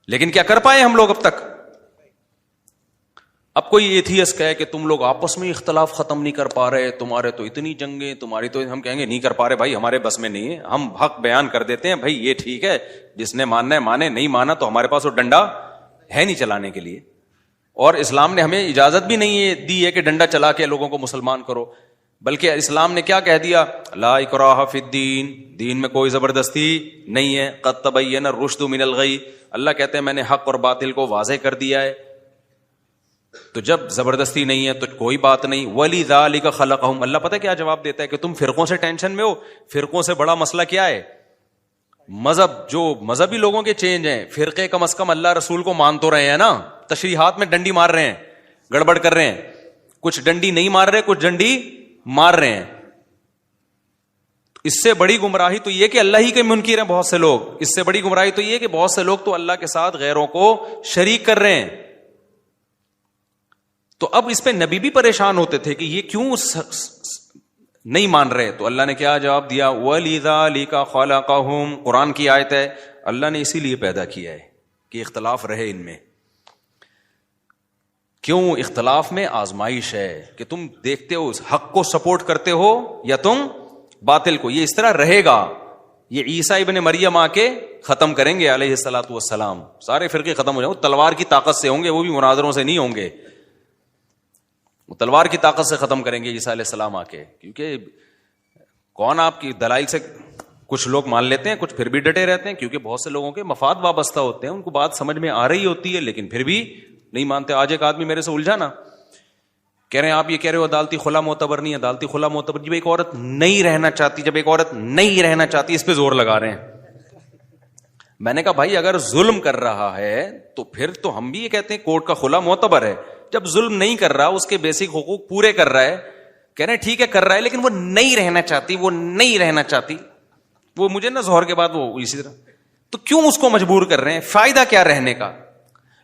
لیکن کیا کر پائے ہم لوگ اب تک؟ اب کوئی ایتھیسٹ کہے کہ تم لوگ آپس میں اختلاف ختم نہیں کر پا رہے, تمہارے تو اتنی جنگیں, تمہاری تو, ہم کہیں گے نہیں کر پا رہے بھائی, ہمارے بس میں نہیں ہے. ہم حق بیان کر دیتے ہیں, بھائی یہ ٹھیک ہے, جس نے ماننا ہے مانے, نہیں مانا تو ہمارے پاس وہ ڈنڈا ہے نہیں چلانے کے لیے. اور اسلام نے ہمیں اجازت بھی نہیں دی ہے کہ ڈنڈا چلا کے لوگوں کو مسلمان کرو, بلکہ اسلام نے کیا کہہ دیا, لا اکراہ فی الدین, دین میں کوئی زبردستی نہیں ہے. قد تبین الرشد من الغی, اللہ کہتے ہیں میں نے حق اور باطل کو واضح کر دیا ہے. تو جب زبردستی نہیں ہے تو کوئی بات نہیں. وَلِذَلِكَ خَلَقَهُمْ, اللہ پتہ کیا جواب دیتا ہے کہ تم فرقوں سے ٹینشن میں ہو. فرقوں سے بڑا مسئلہ کیا ہے؟ مذہب. جو مذہبی لوگوں کے چینج ہیں, فرقے کم از کم اللہ رسول کو مان تو رہے ہیں نا, تشریحات میں ڈنڈی مار رہے ہیں, گڑبڑ کر رہے ہیں. کچھ ڈنڈی نہیں مار رہے, کچھ ڈنڈی مار رہے ہیں. اس سے بڑی گمراہی تو یہ کہ اللہ ہی کے منکر ہیں بہت سے لوگ. اس سے بڑی گمراہی تو یہ کہ بہت سے لوگ تو اللہ کے ساتھ غیروں کو شریک کر رہے ہیں. تو اب اس پہ نبی بھی پریشان ہوتے تھے کہ یہ کیوں نہیں مان رہے. تو اللہ نے کیا جواب دیا, وَلِذَلِكَ خَلَقَهُمْ, قرآن کی آیت ہے, اللہ نے اسی لیے پیدا کیا ہے کہ اختلاف رہے ان میں. کیوں؟ اختلاف میں آزمائش ہے کہ تم دیکھتے ہو حق کو سپورٹ کرتے ہو یا تم باطل کو. یہ اس طرح رہے گا. یہ عیسیٰ ابن مریم آ کے ختم کریں گے علیہ الصلوۃ والسلام, سارے فرقے ختم ہو جائیں گے. تلوار کی طاقت سے ہوں گے, وہ بھی مناظروں سے نہیں ہوں گے, وہ تلوار کی طاقت سے ختم کریں گے عیسیٰ علیہ السلام آ کے. کیونکہ کون آپ کی دلائل سے کچھ لوگ مان لیتے ہیں, کچھ پھر بھی ڈٹے رہتے ہیں, کیونکہ بہت سے لوگوں کے مفاد وابستہ ہوتے ہیں, ان کو بات سمجھ میں آ رہی ہوتی ہے لیکن پھر بھی نہیں مانتے. آج ایک آدمی میرے سے الجھا نا, کہہ رہے ہیں آپ یہ کہہ رہے ہو عدالتی خلا معتبر نہیں ہے. عدالتی خلا معتبر جب ایک عورت نہیں رہنا چاہتی, جب ایک عورت نہیں رہنا چاہتی, اس پہ زور لگا رہے ہیں. میں نے کہا بھائی اگر ظلم کر رہا ہے تو پھر تو ہم بھی یہ کہتے ہیں کورٹ کا خلا معتبر ہے. جب ظلم نہیں کر رہا, اس کے بیسک حقوق پورے کر رہا ہے, کہہ رہے ہیں ٹھیک ہے کر رہا ہے, لیکن وہ نہیں رہنا چاہتی, وہ نہیں رہنا چاہتی, وہ مجھے نا ظہر کے بعد وہ اسی طرح, تو کیوں اس کو مجبور کر رہے ہیں؟ فائدہ کیا رہنے کا؟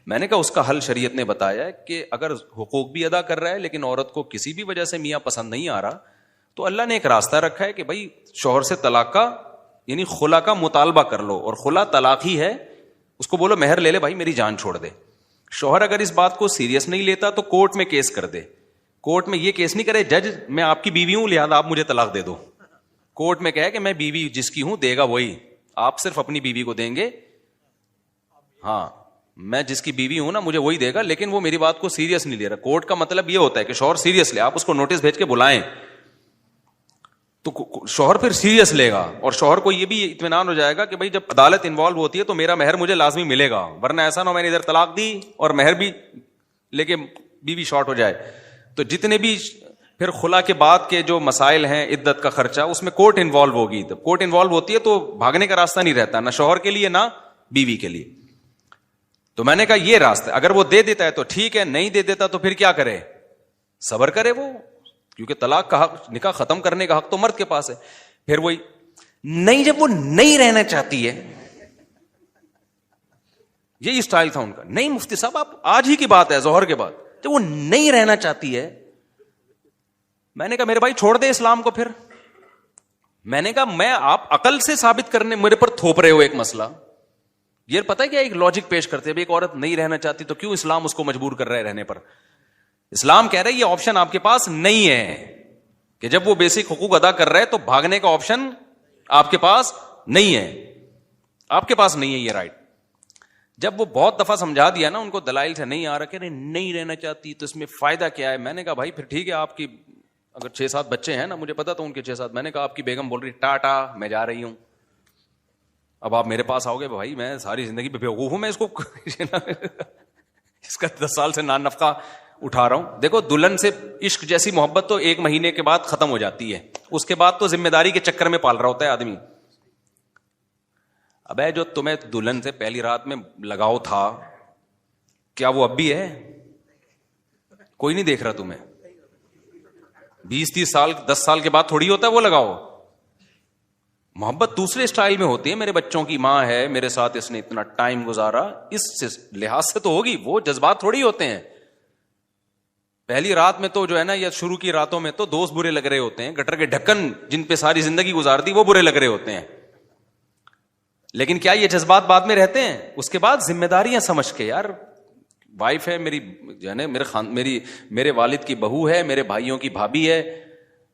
میں نے کہا اس کا حل شریعت نے بتایا ہے کہ اگر حقوق بھی ادا کر رہا ہے لیکن عورت کو کسی بھی وجہ سے میاں پسند نہیں آ رہا, تو اللہ نے ایک راستہ رکھا ہے کہ بھائی شوہر سے طلاق کا یعنی خلا کا مطالبہ کر لو, اور خلا طلاق ہی ہے, اس کو بولو مہر لے لے بھائی میری جان چھوڑ دے. شوہر اگر اس بات کو سیریس نہیں لیتا تو کورٹ میں کیس کر دے. کورٹ میں یہ کیس نہیں کرے جج میں آپ کی بیوی ہوں لہذا آپ مجھے طلاق دے دو. کورٹ میں کہے کہ میں بیوی جس کی ہوں دے گا وہی, آپ صرف اپنی بیوی کو دیں گے, ہاں میں جس کی بیوی ہوں نا مجھے وہی دے گا, لیکن وہ میری بات کو سیریس نہیں لے رہا. کورٹ کا مطلب یہ ہوتا ہے کہ شوہر سیریس لے, آپ اس کو نوٹس بھیج کے بلائیں تو شوہر پھر سیریس لے گا, اور شوہر کو یہ بھی اطمینان ہو جائے گا کہ بھائی جب عدالت انوالو ہوتی ہے تو میرا مہر مجھے لازمی ملے گا, ورنہ ایسا نہ ہو میں نے ادھر طلاق دی اور مہر بھی لے کے بیوی شارٹ ہو جائے. تو جتنے بھی پھر خلا کے بعد کے جو مسائل ہیں, عدت کا خرچہ, اس میں کورٹ انوالو ہوگی. جب کورٹ انوالو ہوتی ہے تو بھاگنے کا راستہ نہیں رہتا, نہ شوہر کے لیے نہ بیوی کے لیے. تو میں نے کہا یہ راستہ, اگر وہ دے دیتا ہے تو ٹھیک ہے, نہیں دے دیتا تو پھر کیا کرے, صبر کرے وہ, کیونکہ طلاق کا حق, نکاح ختم کرنے کا حق تو مرد کے پاس ہے. پھر وہی نہیں, جب وہ نہیں رہنا چاہتی ہے, یہی اسٹائل تھا ان کا. نہیں مفتی صاحب آپ آج ہی کی بات ہے ظہر کے بعد, جب وہ نہیں رہنا چاہتی ہے, میں نے کہا میرے بھائی چھوڑ دے اسلام کو. پھر میں نے کہا میں آپ عقل سے ثابت کرنے میرے پر تھوپ رہے ہو ایک مسئلہ. یہ پتہ ہے کیا ایک لاجک پیش کرتے ہیں, ایک عورت نہیں رہنا چاہتی تو کیوں اسلام اس کو مجبور کر رہا ہے رہنے پر. اسلام کہہ رہا ہے یہ آپشن آپ کے پاس نہیں ہے کہ جب وہ بیسک حقوق ادا کر رہا ہے تو بھاگنے کا آپشن آپ کے پاس نہیں ہے، آپ کے پاس نہیں ہے یہ رائٹ. جب وہ بہت دفعہ سمجھا دیا نا ان کو دلائل سے نہیں آ رہا کہ نہیں رہنا چاہتی تو اس میں فائدہ کیا ہے. میں نے کہا بھائی پھر ٹھیک ہے، آپ کی اگر 6-7 بچے ہیں نا، مجھے پتا تو ان کے 6-7. میں نے کہا آپ کی بیگم بول رہی ٹاٹا میں جا رہی ہوں، اب آپ میرے پاس آؤ گے، بھائی میں ساری زندگی پہ بیوقوف ہوں میں اس کو اس کا 10 سال سے نان نفقہ اٹھا رہا ہوں. دیکھو دلہن سے عشق جیسی محبت تو 1 مہینے کے بعد ختم ہو جاتی ہے، اس کے بعد تو ذمہ داری کے چکر میں پال رہا ہوتا ہے آدمی. اب جو تمہیں دلہن سے پہلی رات میں لگاؤ تھا، کیا وہ اب بھی ہے؟ کوئی نہیں دیکھ رہا تمہیں. 20-30 سال 10 سال کے بعد تھوڑی ہوتا ہے وہ لگاؤ. محبت دوسرے اسٹائل میں ہوتی ہے. میرے بچوں کی ماں ہے، میرے ساتھ اس نے اتنا ٹائم گزارا، اس لحاظ سے تو ہوگی. وہ جذبات تھوڑی ہوتے ہیں. پہلی رات میں تو جو ہے نا، یا شروع کی راتوں میں تو دوست برے لگ رہے ہوتے ہیں، گٹر کے ڈھکن جن پہ ساری زندگی گزار دی وہ برے لگ رہے ہوتے ہیں. لیکن کیا یہ جذبات بعد میں رہتے ہیں؟ اس کے بعد ذمہ داریاں سمجھ کے، یار وائف ہے میری، جو ہے نا میرے والد کی بہو ہے، میرے بھائیوں کی بھابھی ہے،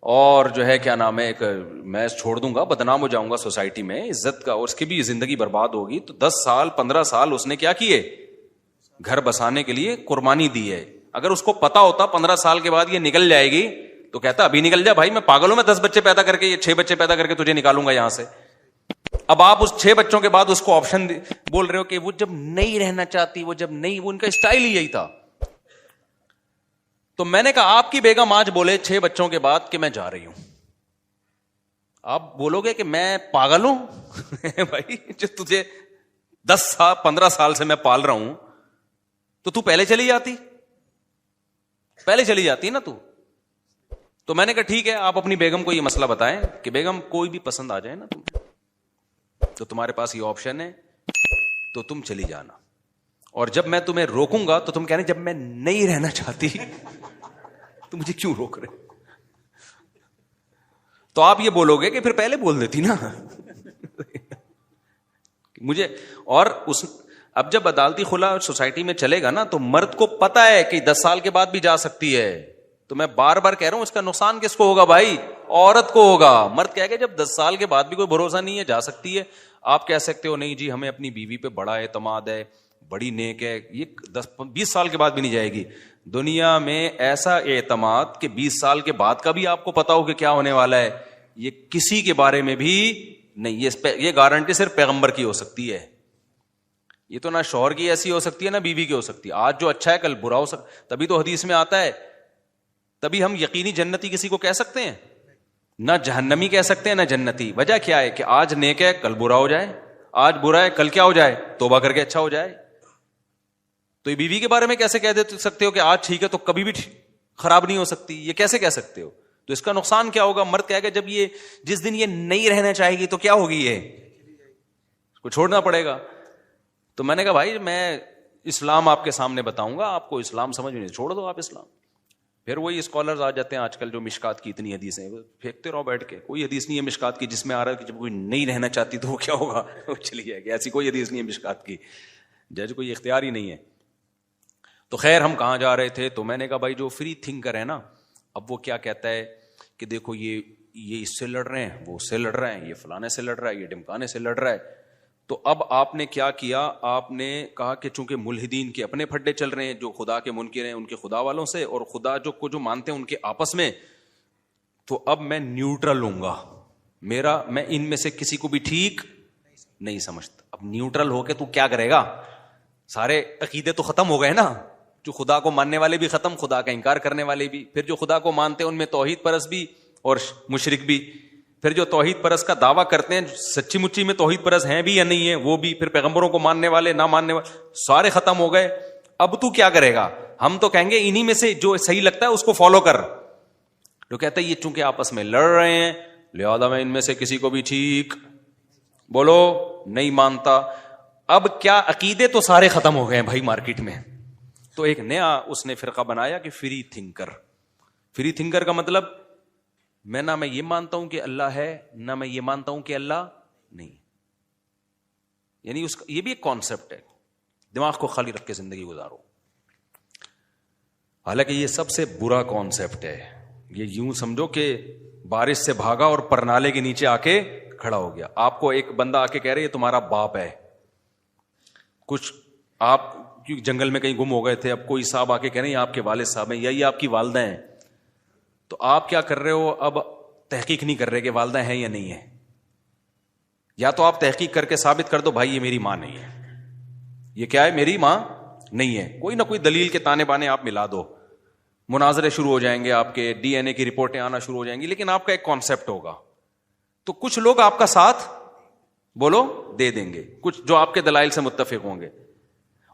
اور جو ہے کیا نام ہے، ایک میں چھوڑ دوں گا، بدنام ہو جاؤں گا سوسائٹی میں، عزت کا، اور اس کی بھی زندگی برباد ہوگی. تو 10 سال 15 سال اس نے کیا کیے؟ گھر بسانے کے لیے قربانی دی ہے. اگر اس کو پتا ہوتا 15 سال کے بعد یہ نکل جائے گی تو کہتا ابھی نکل جا بھائی، میں پاگل ہوں، میں 10 بچے پیدا کر کے، یہ 6 بچے پیدا کر کے تجھے نکالوں گا یہاں سے. اب آپ اس 6 بچوں کے بعد اس کو آپشن بول رہے ہو کہ وہ جب نہیں رہنا چاہتی، وہ جب نہیں، وہ ان کا اسٹائل ہی یہی تھا. تو میں نے کہا آپ کی بیگم آج بولے 6 بچوں کے بعد کہ میں جا رہی ہوں، آپ بولو گے کہ میں پاگل ہوں؟ بھائی جو تجھے 10 سال 15 سال سے میں پال رہا ہوں، تو پہلے چلی جاتی نا تو. تو میں نے کہا ٹھیک ہے، آپ اپنی بیگم کو یہ مسئلہ بتائیں کہ بیگم کوئی بھی پسند آ جائے نا تمہیں تو تمہارے پاس یہ آپشن ہے، تو تم چلی جانا. اور جب میں تمہیں روکوں گا تو تم کہنا جب میں نہیں رہنا چاہتی تو مجھے کیوں روک رہے؟ تو آپ یہ بولو گے کہ پھر پہلے بول دیتی نا مجھے. اور اب جب عدالتی خلا سوسائٹی میں چلے گا نا، تو مرد کو پتا ہے کہ 10 سال کے بعد بھی جا سکتی ہے. تو میں بار بار کہہ رہا ہوں، اس کا نقصان کس کو ہوگا بھائی؟ عورت کو ہوگا. مرد کہہ گا جب 10 سال کے بعد بھی کوئی بھروسہ نہیں ہے، جا سکتی ہے. آپ کہہ سکتے ہو نہیں جی ہمیں اپنی بیوی پہ بڑا اعتماد ہے، بڑی نیک ہے، یہ 10-20 سال کے بعد بھی نہیں جائے گی. دنیا میں ایسا اعتماد کہ 20 سال کے بعد کا بھی آپ کو پتا ہو کہ کیا ہونے والا ہے، یہ کسی کے بارے میں بھی نہیں. یہ گارنٹی صرف پیغمبر کی ہو سکتی ہے. یہ تو نہ شوہر کی ایسی ہو سکتی ہے نہ بیوی کی ہو سکتی ہے. آج جو اچھا ہے کل برا ہو سکتا. تبھی تو حدیث میں آتا ہے، تبھی ہم یقینی جنتی کسی کو کہہ سکتے ہیں، نہ جہنمی کہہ سکتے ہیں نہ جنتی. وجہ کیا ہے کہ آج نیک ہے کل برا ہو جائے، آج برا ہے کل کیا ہو جائے، توبہ کر کے اچھا ہو جائے. تو یہ بیوی کے بارے میں کیسے کہہ سکتے ہو کہ آج ٹھیک ہے تو کبھی بھی خراب نہیں ہو سکتی؟ یہ کیسے کہہ سکتے ہو؟ تو اس کا نقصان کیا ہوگا؟ مرد کہے گا جب یہ جس دن یہ نہیں رہنا چاہے گی تو کیا ہوگی، یہ اس کو چھوڑنا پڑے گا. تو میں نے کہا بھائی میں اسلام آپ کے سامنے بتاؤں گا، آپ کو اسلام سمجھ میں نہیں، چھوڑ دو آپ اسلام. پھر وہی اسکالرز آ جاتے ہیں آج کل جو مشکات کی اتنی حدیثیں پھینکتے رہو بیٹھ کے. کوئی حدیث نہیں ہے مشکات کی جس میں آ رہا ہے کہ جب کوئی نہیں رہنا چاہتی تو وہ کیا ہوگا، وہ چلی جائے گی. ایسی کوئی حدیث نہیں ہے مشکات کی، جج کوئی اختیار ہی نہیں ہے. تو خیر ہم کہاں جا رہے تھے؟ تو میں نے کہا بھائی جو فری تھنکر ہے نا، اب وہ کیا کہتا ہے کہ دیکھو یہ اس سے لڑ رہے ہیں، وہ اس سے لڑ رہے ہیں، یہ فلانے سے لڑ رہا ہے، یہ ڈمکانے سے لڑ رہا ہے. تو اب آپ نے کیا کیا؟ آپ نے کہا کہ چونکہ ملحدین کے اپنے پھڈے چل رہے ہیں، جو خدا کے منکر ہیں ان کے خدا والوں سے، اور خدا جو مانتے ہیں ان کے آپس میں، تو اب میں نیوٹرل ہوں گا. میں ان میں سے کسی کو بھی ٹھیک نہیں سمجھتا. اب نیوٹرل ہو کے تو کیا کرے گا؟ سارے عقیدے تو ختم ہو گئے نا. جو خدا کو ماننے والے بھی ختم، خدا کا انکار کرنے والے بھی. پھر جو خدا کو مانتے ہیں ان میں توحید پرست بھی اور مشرک بھی. پھر جو توحید پرست کا دعویٰ کرتے ہیں سچی مچی میں توحید پرست ہیں بھی یا نہیں ہیں وہ بھی. پھر پیغمبروں کو ماننے والے نہ ماننے والے سارے ختم ہو گئے. اب تو کیا کرے گا؟ ہم تو کہیں گے انہی میں سے جو صحیح لگتا ہے اس کو فالو کر. جو کہتا ہے یہ چونکہ آپس میں لڑ رہے ہیں لہذا میں ان میں سے کسی کو بھی ٹھیک بولو نہیں مانتا. اب کیا عقیدے تو سارے ختم ہو گئے ہیں بھائی مارکیٹ میں. تو ایک نیا اس نے فرقہ بنایا کہ فری تھنکر. فری تھنکر کا مطلب نہ میں یہ مانتا ہوں کہ اللہ ہے، نہ میں یہ مانتا ہوں کہ اللہ نہیں. یعنی یہ بھی ایک کانسیپٹ ہے. دماغ کو خالی رکھ کے زندگی گزارو. حالانکہ یہ سب سے برا کانسیپٹ ہے. یہ یوں سمجھو کہ بارش سے بھاگا اور پرنالے کے نیچے آ کے کھڑا ہو گیا. آپ کو ایک بندہ آ کے کہہ رہے یہ تمہارا باپ ہے. کچھ آپ جنگل میں کہیں گم ہو گئے تھے, اب کوئی صاحب آ کے کہہ رہے ہیں یہ آپ کے والد صاحب ہیں یا یہ آپ کی والدہ ہیں. تو آپ کیا کر رہے ہو؟ اب تحقیق نہیں کر رہے کہ والدہ ہیں یا نہیں ہے. یا تو آپ تحقیق کر کے ثابت کر دو بھائی یہ میری ماں نہیں ہے, یہ کیا ہے, میری ماں نہیں ہے. کوئی نہ کوئی دلیل کے تانے بانے آپ ملا دو, مناظرے شروع ہو جائیں گے, آپ کے ڈی این اے کی رپورٹیں آنا شروع ہو جائیں گی, لیکن آپ کا ایک کانسیپٹ ہوگا. تو کچھ لوگ آپ کا ساتھ بولو دے دیں گے, کچھ جو آپ کے دلائل سے متفق ہوں گے.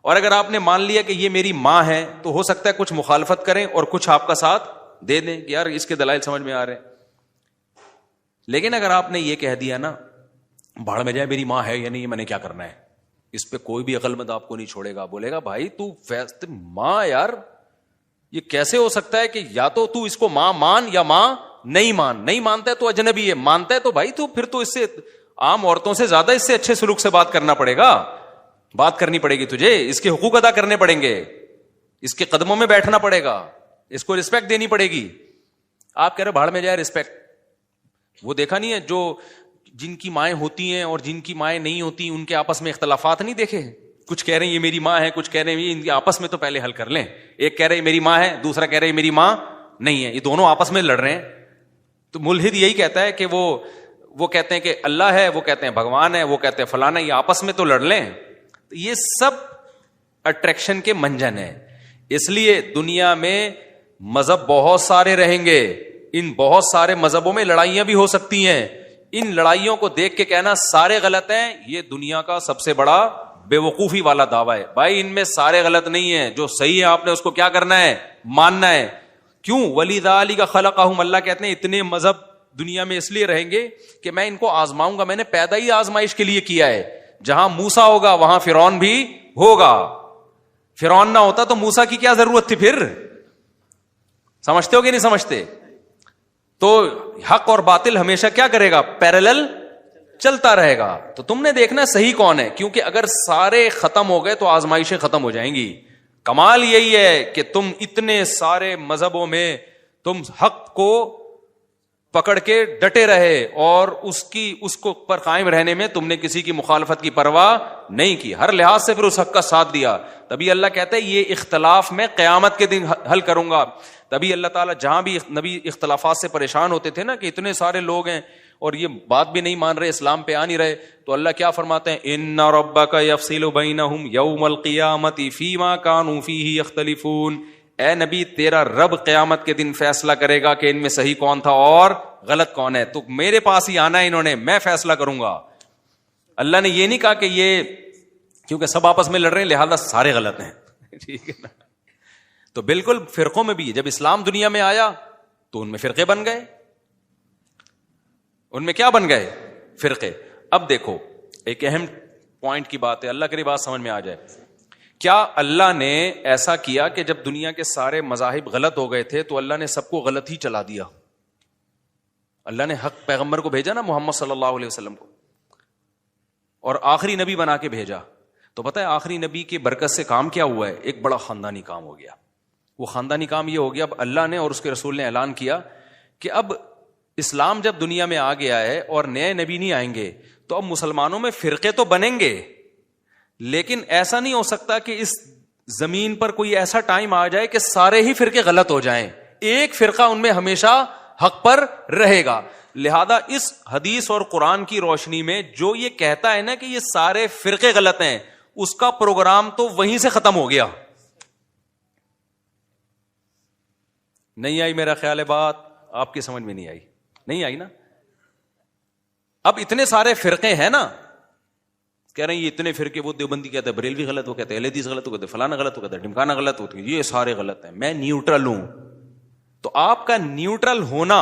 اور اگر آپ نے مان لیا کہ یہ میری ماں ہے تو ہو سکتا ہے کچھ مخالفت کریں اور کچھ آپ کا ساتھ دے دیں کہ یار اس کے دلائل سمجھ میں آ رہے ہیں. لیکن اگر آپ نے یہ کہہ دیا نا بھاڑ میں جائے میری ماں ہے یا نہیں, میں نے کیا کرنا ہے, اس پہ کوئی بھی عقل مند آپ کو نہیں چھوڑے گا. بولے گا بھائی تو ماں یار یہ کیسے ہو سکتا ہے کہ یا تو اس کو ماں مان یا ماں نہیں مان. نہیں مانتا ہے تو اجنبی ہے, مانتا ہے تو بھائی تو پھر تو اس سے عام عورتوں سے زیادہ اس سے اچھے سلوک سے بات کرنا پڑے گا, بات کرنی پڑے گی تجھے, اس کے حقوق ادا کرنے پڑیں گے, اس کے قدموں میں بیٹھنا پڑے گا, اس کو رسپیکٹ دینی پڑے گی. آپ کہہ رہے بھاڑ میں جائے رسپیکٹ. وہ دیکھا نہیں ہے جو جن کی مائیں ہوتی ہیں اور جن کی مائیں نہیں ہوتی ان کے آپس میں اختلافات نہیں دیکھے؟ کچھ کہہ رہے ہیں یہ میری ماں ہے, کچھ کہہ رہے ہیں ان کے آپس میں تو پہلے حل کر لیں. ایک کہہ رہے ہیں میری ماں ہے, دوسرا کہہ رہے ہیں میری ماں نہیں ہے, یہ دونوں آپس میں لڑ رہے ہیں. تو ملحد یہی کہتا ہے کہ وہ کہتے ہیں کہ اللہ ہے, وہ کہتے ہیں بھگوان ہے, وہ کہتے ہیں فلانا, یہ آپس میں تو لڑ لیں. یہ سب اٹریکشن کے منجن ہے. اس لیے دنیا میں مذہب بہت سارے رہیں گے, ان بہت سارے مذہبوں میں لڑائیاں بھی ہو سکتی ہیں. ان لڑائیوں کو دیکھ کے کہنا سارے غلط ہیں, یہ دنیا کا سب سے بڑا بے وقوفی والا دعویٰ ہے. بھائی ان میں سارے غلط نہیں ہیں, جو صحیح ہے آپ نے اس کو کیا کرنا ہے, ماننا ہے. کیوں؟ وَلِذَٰلِكَ خَلَقَهُمْ, اللہ کہتے ہیں اتنے مذہب دنیا میں اس لیے رہیں گے کہ میں ان کو آزماؤں گا. میں نے پیدا ہی آزمائش کے لیے کیا ہے. جہاں موسیٰ ہوگا وہاں فرعون بھی ہوگا. فرعون نہ ہوتا تو موسیٰ کی کیا ضرورت تھی پھر؟ سمجھتے ہو کہ نہیں سمجھتے؟ تو حق اور باطل ہمیشہ کیا کرے گا, پیرالل چلتا رہے گا. تو تم نے دیکھنا صحیح کون ہے, کیونکہ اگر سارے ختم ہو گئے تو آزمائشیں ختم ہو جائیں گی. کمال یہی ہے کہ تم اتنے سارے مذہبوں میں تم حق کو پکڑ کے ڈٹے رہے اور اس کو پر قائم رہنے میں تم نے کسی کی مخالفت کی پرواہ نہیں کی, ہر لحاظ سے پھر اس حق کا ساتھ دیا. تبھی اللہ کہتا ہے یہ اختلاف میں قیامت کے دن حل کروں گا. تبھی اللہ تعالیٰ جہاں بھی نبی اختلافات سے پریشان ہوتے تھے نا کہ اتنے سارے لوگ ہیں اور یہ بات بھی نہیں مان رہے, اسلام پہ آ نہیں رہے, تو اللہ کیا فرماتے ہیں, ان ربک یفصل بینہم یوم القیامۃ فیما کانوا فیہ یختلفون. اے نبی تیرا رب قیامت کے دن فیصلہ کرے گا کہ ان میں صحیح کون تھا اور غلط کون ہے. تو میرے پاس ہی آنا ہے انہوں نے, میں فیصلہ کروں گا. اللہ نے یہ نہیں کہا کہ یہ کیونکہ سب آپس میں لڑ رہے ہیں لہذا سارے غلط ہیں. ٹھیک ہے نا؟ تو بالکل فرقوں میں بھی جب اسلام دنیا میں آیا تو ان میں فرقے بن گئے. ان میں کیا بن گئے؟ فرقے. اب دیکھو ایک اہم پوائنٹ کی بات ہے, اللہ کی بات سمجھ میں آ جائے. کیا اللہ نے ایسا کیا کہ جب دنیا کے سارے مذاہب غلط ہو گئے تھے تو اللہ نے سب کو غلط ہی چلا دیا؟ اللہ نے حق پیغمبر کو بھیجا نا, محمد صلی اللہ علیہ وسلم کو, اور آخری نبی بنا کے بھیجا. تو پتہ ہے آخری نبی کی برکت سے کام کیا ہوا ہے؟ ایک بڑا خاندانی کام ہو گیا. وہ خاندانی کام یہ ہو گیا, اب اللہ نے اور اس کے رسول نے اعلان کیا کہ اب اسلام جب دنیا میں آ گیا ہے اور نئے نبی نہیں آئیں گے تو اب مسلمانوں میں فرقے تو بنیں گے, لیکن ایسا نہیں ہو سکتا کہ اس زمین پر کوئی ایسا ٹائم آ جائے کہ سارے ہی فرقے غلط ہو جائیں. ایک فرقہ ان میں ہمیشہ حق پر رہے گا. لہذا اس حدیث اور قرآن کی روشنی میں جو یہ کہتا ہے نا کہ یہ سارے فرقے غلط ہیں, اس کا پروگرام تو وہیں سے ختم ہو گیا. نہیں آئی میرا خیال ہے بات, آپ کی سمجھ میں نہیں آئی نا. اب اتنے سارے فرقے ہیں نا, کہہ رہے ہیں یہ اتنے فرقے, وہ دیوبندی کہتے ہیں بریلوی غلط, وہ کہتے ہیں اہل حدیث غلط, وہ کہتے ہیں فلانا غلط, وہ کہتے ہیں ڈھمکانا غلط, ہوتی ہے یہ سارے غلط ہیں, میں نیوٹرل ہوں. تو آپ کا نیوٹرل ہونا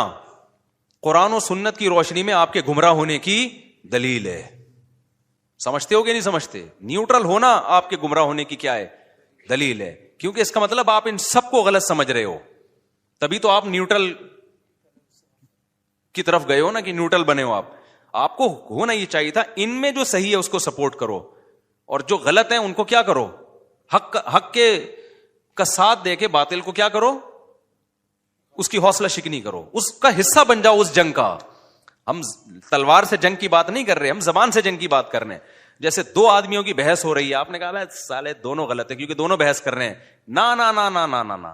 قرآن و سنت کی روشنی میں آپ کے گمراہ ہونے کی دلیل ہے. سمجھتے ہو کہ نہیں سمجھتے؟ نیوٹرل ہونا آپ کے گمراہ ہونے کی کیا ہے؟ دلیل ہے. کیونکہ اس کا مطلب آپ ان سب کو غلط سمجھ رہے ہو, تبھی تو آپ نیوٹرل کی طرف گئے ہو نا, کہ نیوٹرل بنے ہو. آپ کو ہونا یہ چاہیے تھا ان میں جو صحیح ہے اس کو سپورٹ کرو, اور جو غلط ہیں ان کو کیا کرو, حق کے کا ساتھ دے کے باطل کو کیا کرو, اس کی حوصلہ شکنی کرو, اس کا حصہ بن جاؤ اس جنگ کا. ہم تلوار سے جنگ کی بات نہیں کر رہے, ہم زبان سے جنگ کی بات کر رہے ہیں. جیسے دو آدمیوں کی بحث ہو رہی ہے, آپ نے کہا سالے دونوں غلط ہیں کیونکہ دونوں بحث کر رہے ہیں. نا نا نا نا نا نا نا,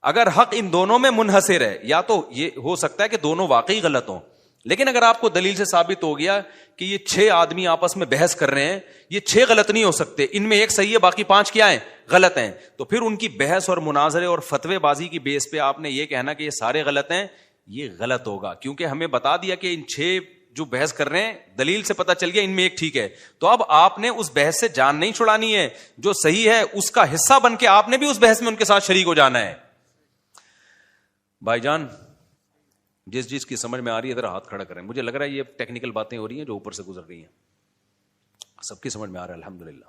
اگر حق ان دونوں میں منحصر ہے, یا تو یہ ہو سکتا ہے کہ دونوں واقعی غلط ہوں, لیکن اگر آپ کو دلیل سے ثابت ہو گیا کہ یہ 6 آدمی آپس میں بحث کر رہے ہیں, یہ 6 غلط نہیں ہو سکتے, ان میں ایک صحیح ہے باقی 5 کیا ہیں, غلط ہیں, تو پھر ان کی بحث اور مناظرے اور فتوے بازی کی بیس پہ آپ نے یہ کہنا کہ یہ سارے غلط ہیں, یہ غلط ہوگا, کیونکہ ہمیں بتا دیا کہ ان 6 جو بحث کر رہے ہیں دلیل سے پتا چل گیا ان میں ایک ٹھیک ہے. تو اب آپ نے اس بحث سے جان نہیں چھڑانی ہے, جو صحیح ہے اس کا حصہ بن کے آپ نے بھی اس بحث میں ان کے ساتھ شریک ہو جانا ہے. بھائی جان جس چیز کی سمجھ میں آ رہی ہے ذرا ہاتھ کھڑا کریں. مجھے لگ رہا ہے یہ ٹیکنیکل باتیں ہو رہی ہیں جو اوپر سے گزر رہی ہیں, سب کی سمجھ میں آ رہا ہے الحمدللہ.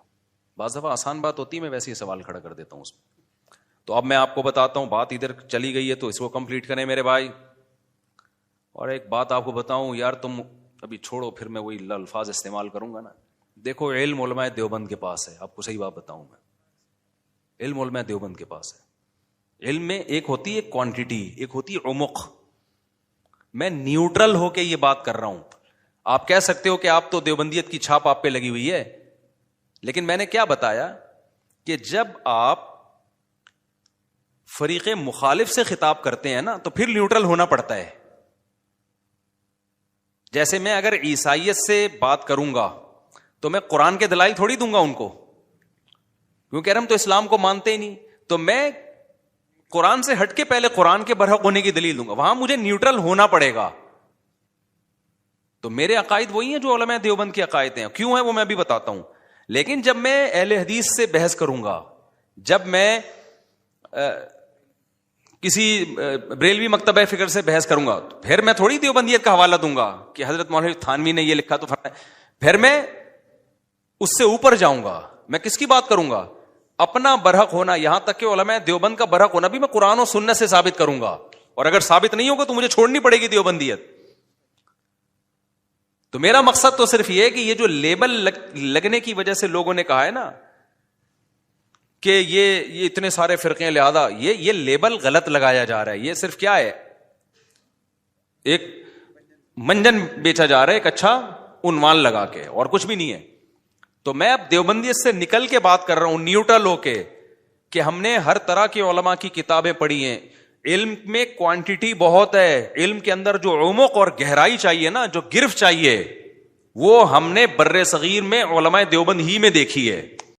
بعض دفعہ آسان بات ہوتی ہے, میں ویسے ہی سوال کھڑا کر دیتا ہوں اس میں. تو اب میں آپ کو بتاتا ہوں, بات ادھر چلی گئی ہے تو اس کو کمپلیٹ کریں میرے بھائی. اور ایک بات آپ کو بتاؤں یار, تم ابھی چھوڑو, پھر میں وہی الفاظ استعمال کروں گا نا. دیکھو علم علماء دیوبند کے پاس ہے, آپ کو صحیح بات بتاؤں میں, علم علماء دیوبند کے پاس ہے. علم میں ایک ہوتی ہے کوانٹٹی, ایک ہوتی ہے عمق. میں نیوٹرل ہو کے یہ بات کر رہا ہوں. آپ کہہ سکتے ہو کہ آپ تو دیوبندیت کی چھاپ آپ پہ لگی ہوئی ہے, لیکن میں نے کیا بتایا کہ جب آپ فریق مخالف سے خطاب کرتے ہیں نا تو پھر نیوٹرل ہونا پڑتا ہے. جیسے میں اگر عیسائیت سے بات کروں گا تو میں قرآن کے دلائل تھوڑی دوں گا ان کو, کیونکہ ہم تو اسلام کو مانتے ہی نہیں, تو میں قرآن سے ہٹ کے پہلے قرآن کے برحق ہونے کی دلیل دوں گا. وہاں مجھے نیوٹرل ہونا پڑے گا. تو میرے عقائد وہی ہیں جو علماء دیوبند کے عقائد ہیں. کیوں ہیں وہ میں بھی بتاتا ہوں. لیکن جب میں اہل حدیث سے بحث کروں گا, جب میں کسی بریلوی مکتبہ فکر سے بحث کروں گا, تو پھر میں تھوڑی دیوبندیت کا حوالہ دوں گا کہ حضرت مولوی تھانوی نے یہ لکھا تو پھر میں اس سے اوپر جاؤں گا. میں کس کی بات کروں گا؟ اپنا برحق ہونا. یہاں تک کہ علماء دیوبند کا برحق ہونا بھی میں قرآن و سنت سے ثابت کروں گا, اور اگر ثابت نہیں ہوگا تو مجھے چھوڑنی پڑے گی دیوبندیت. تو میرا مقصد تو صرف یہ ہے کہ یہ جو لیبل لگنے کی وجہ سے لوگوں نے کہا ہے نا کہ یہ اتنے سارے فرقے ہیں, لہذا یہ لیبل غلط لگایا جا رہا ہے. یہ صرف کیا ہے, ایک منجن بیچا جا رہا ہے, ایک اچھا عنوان لگا کے, اور کچھ بھی نہیں ہے. تو میں اب دیوبندیت سے نکل کے بات کر رہا ہوں, نیوٹرل ہو کے, کہ ہم نے ہر طرح کے علماء کی کتابیں پڑھی ہیں. علم میں کوانٹٹی بہت ہے, علم کے اندر جو عمق اور گہرائی چاہیے نا, جو گرفت چاہیے, وہ ہم نے بر صغیر میں علماء دیوبند ہی میں دیکھی ہے.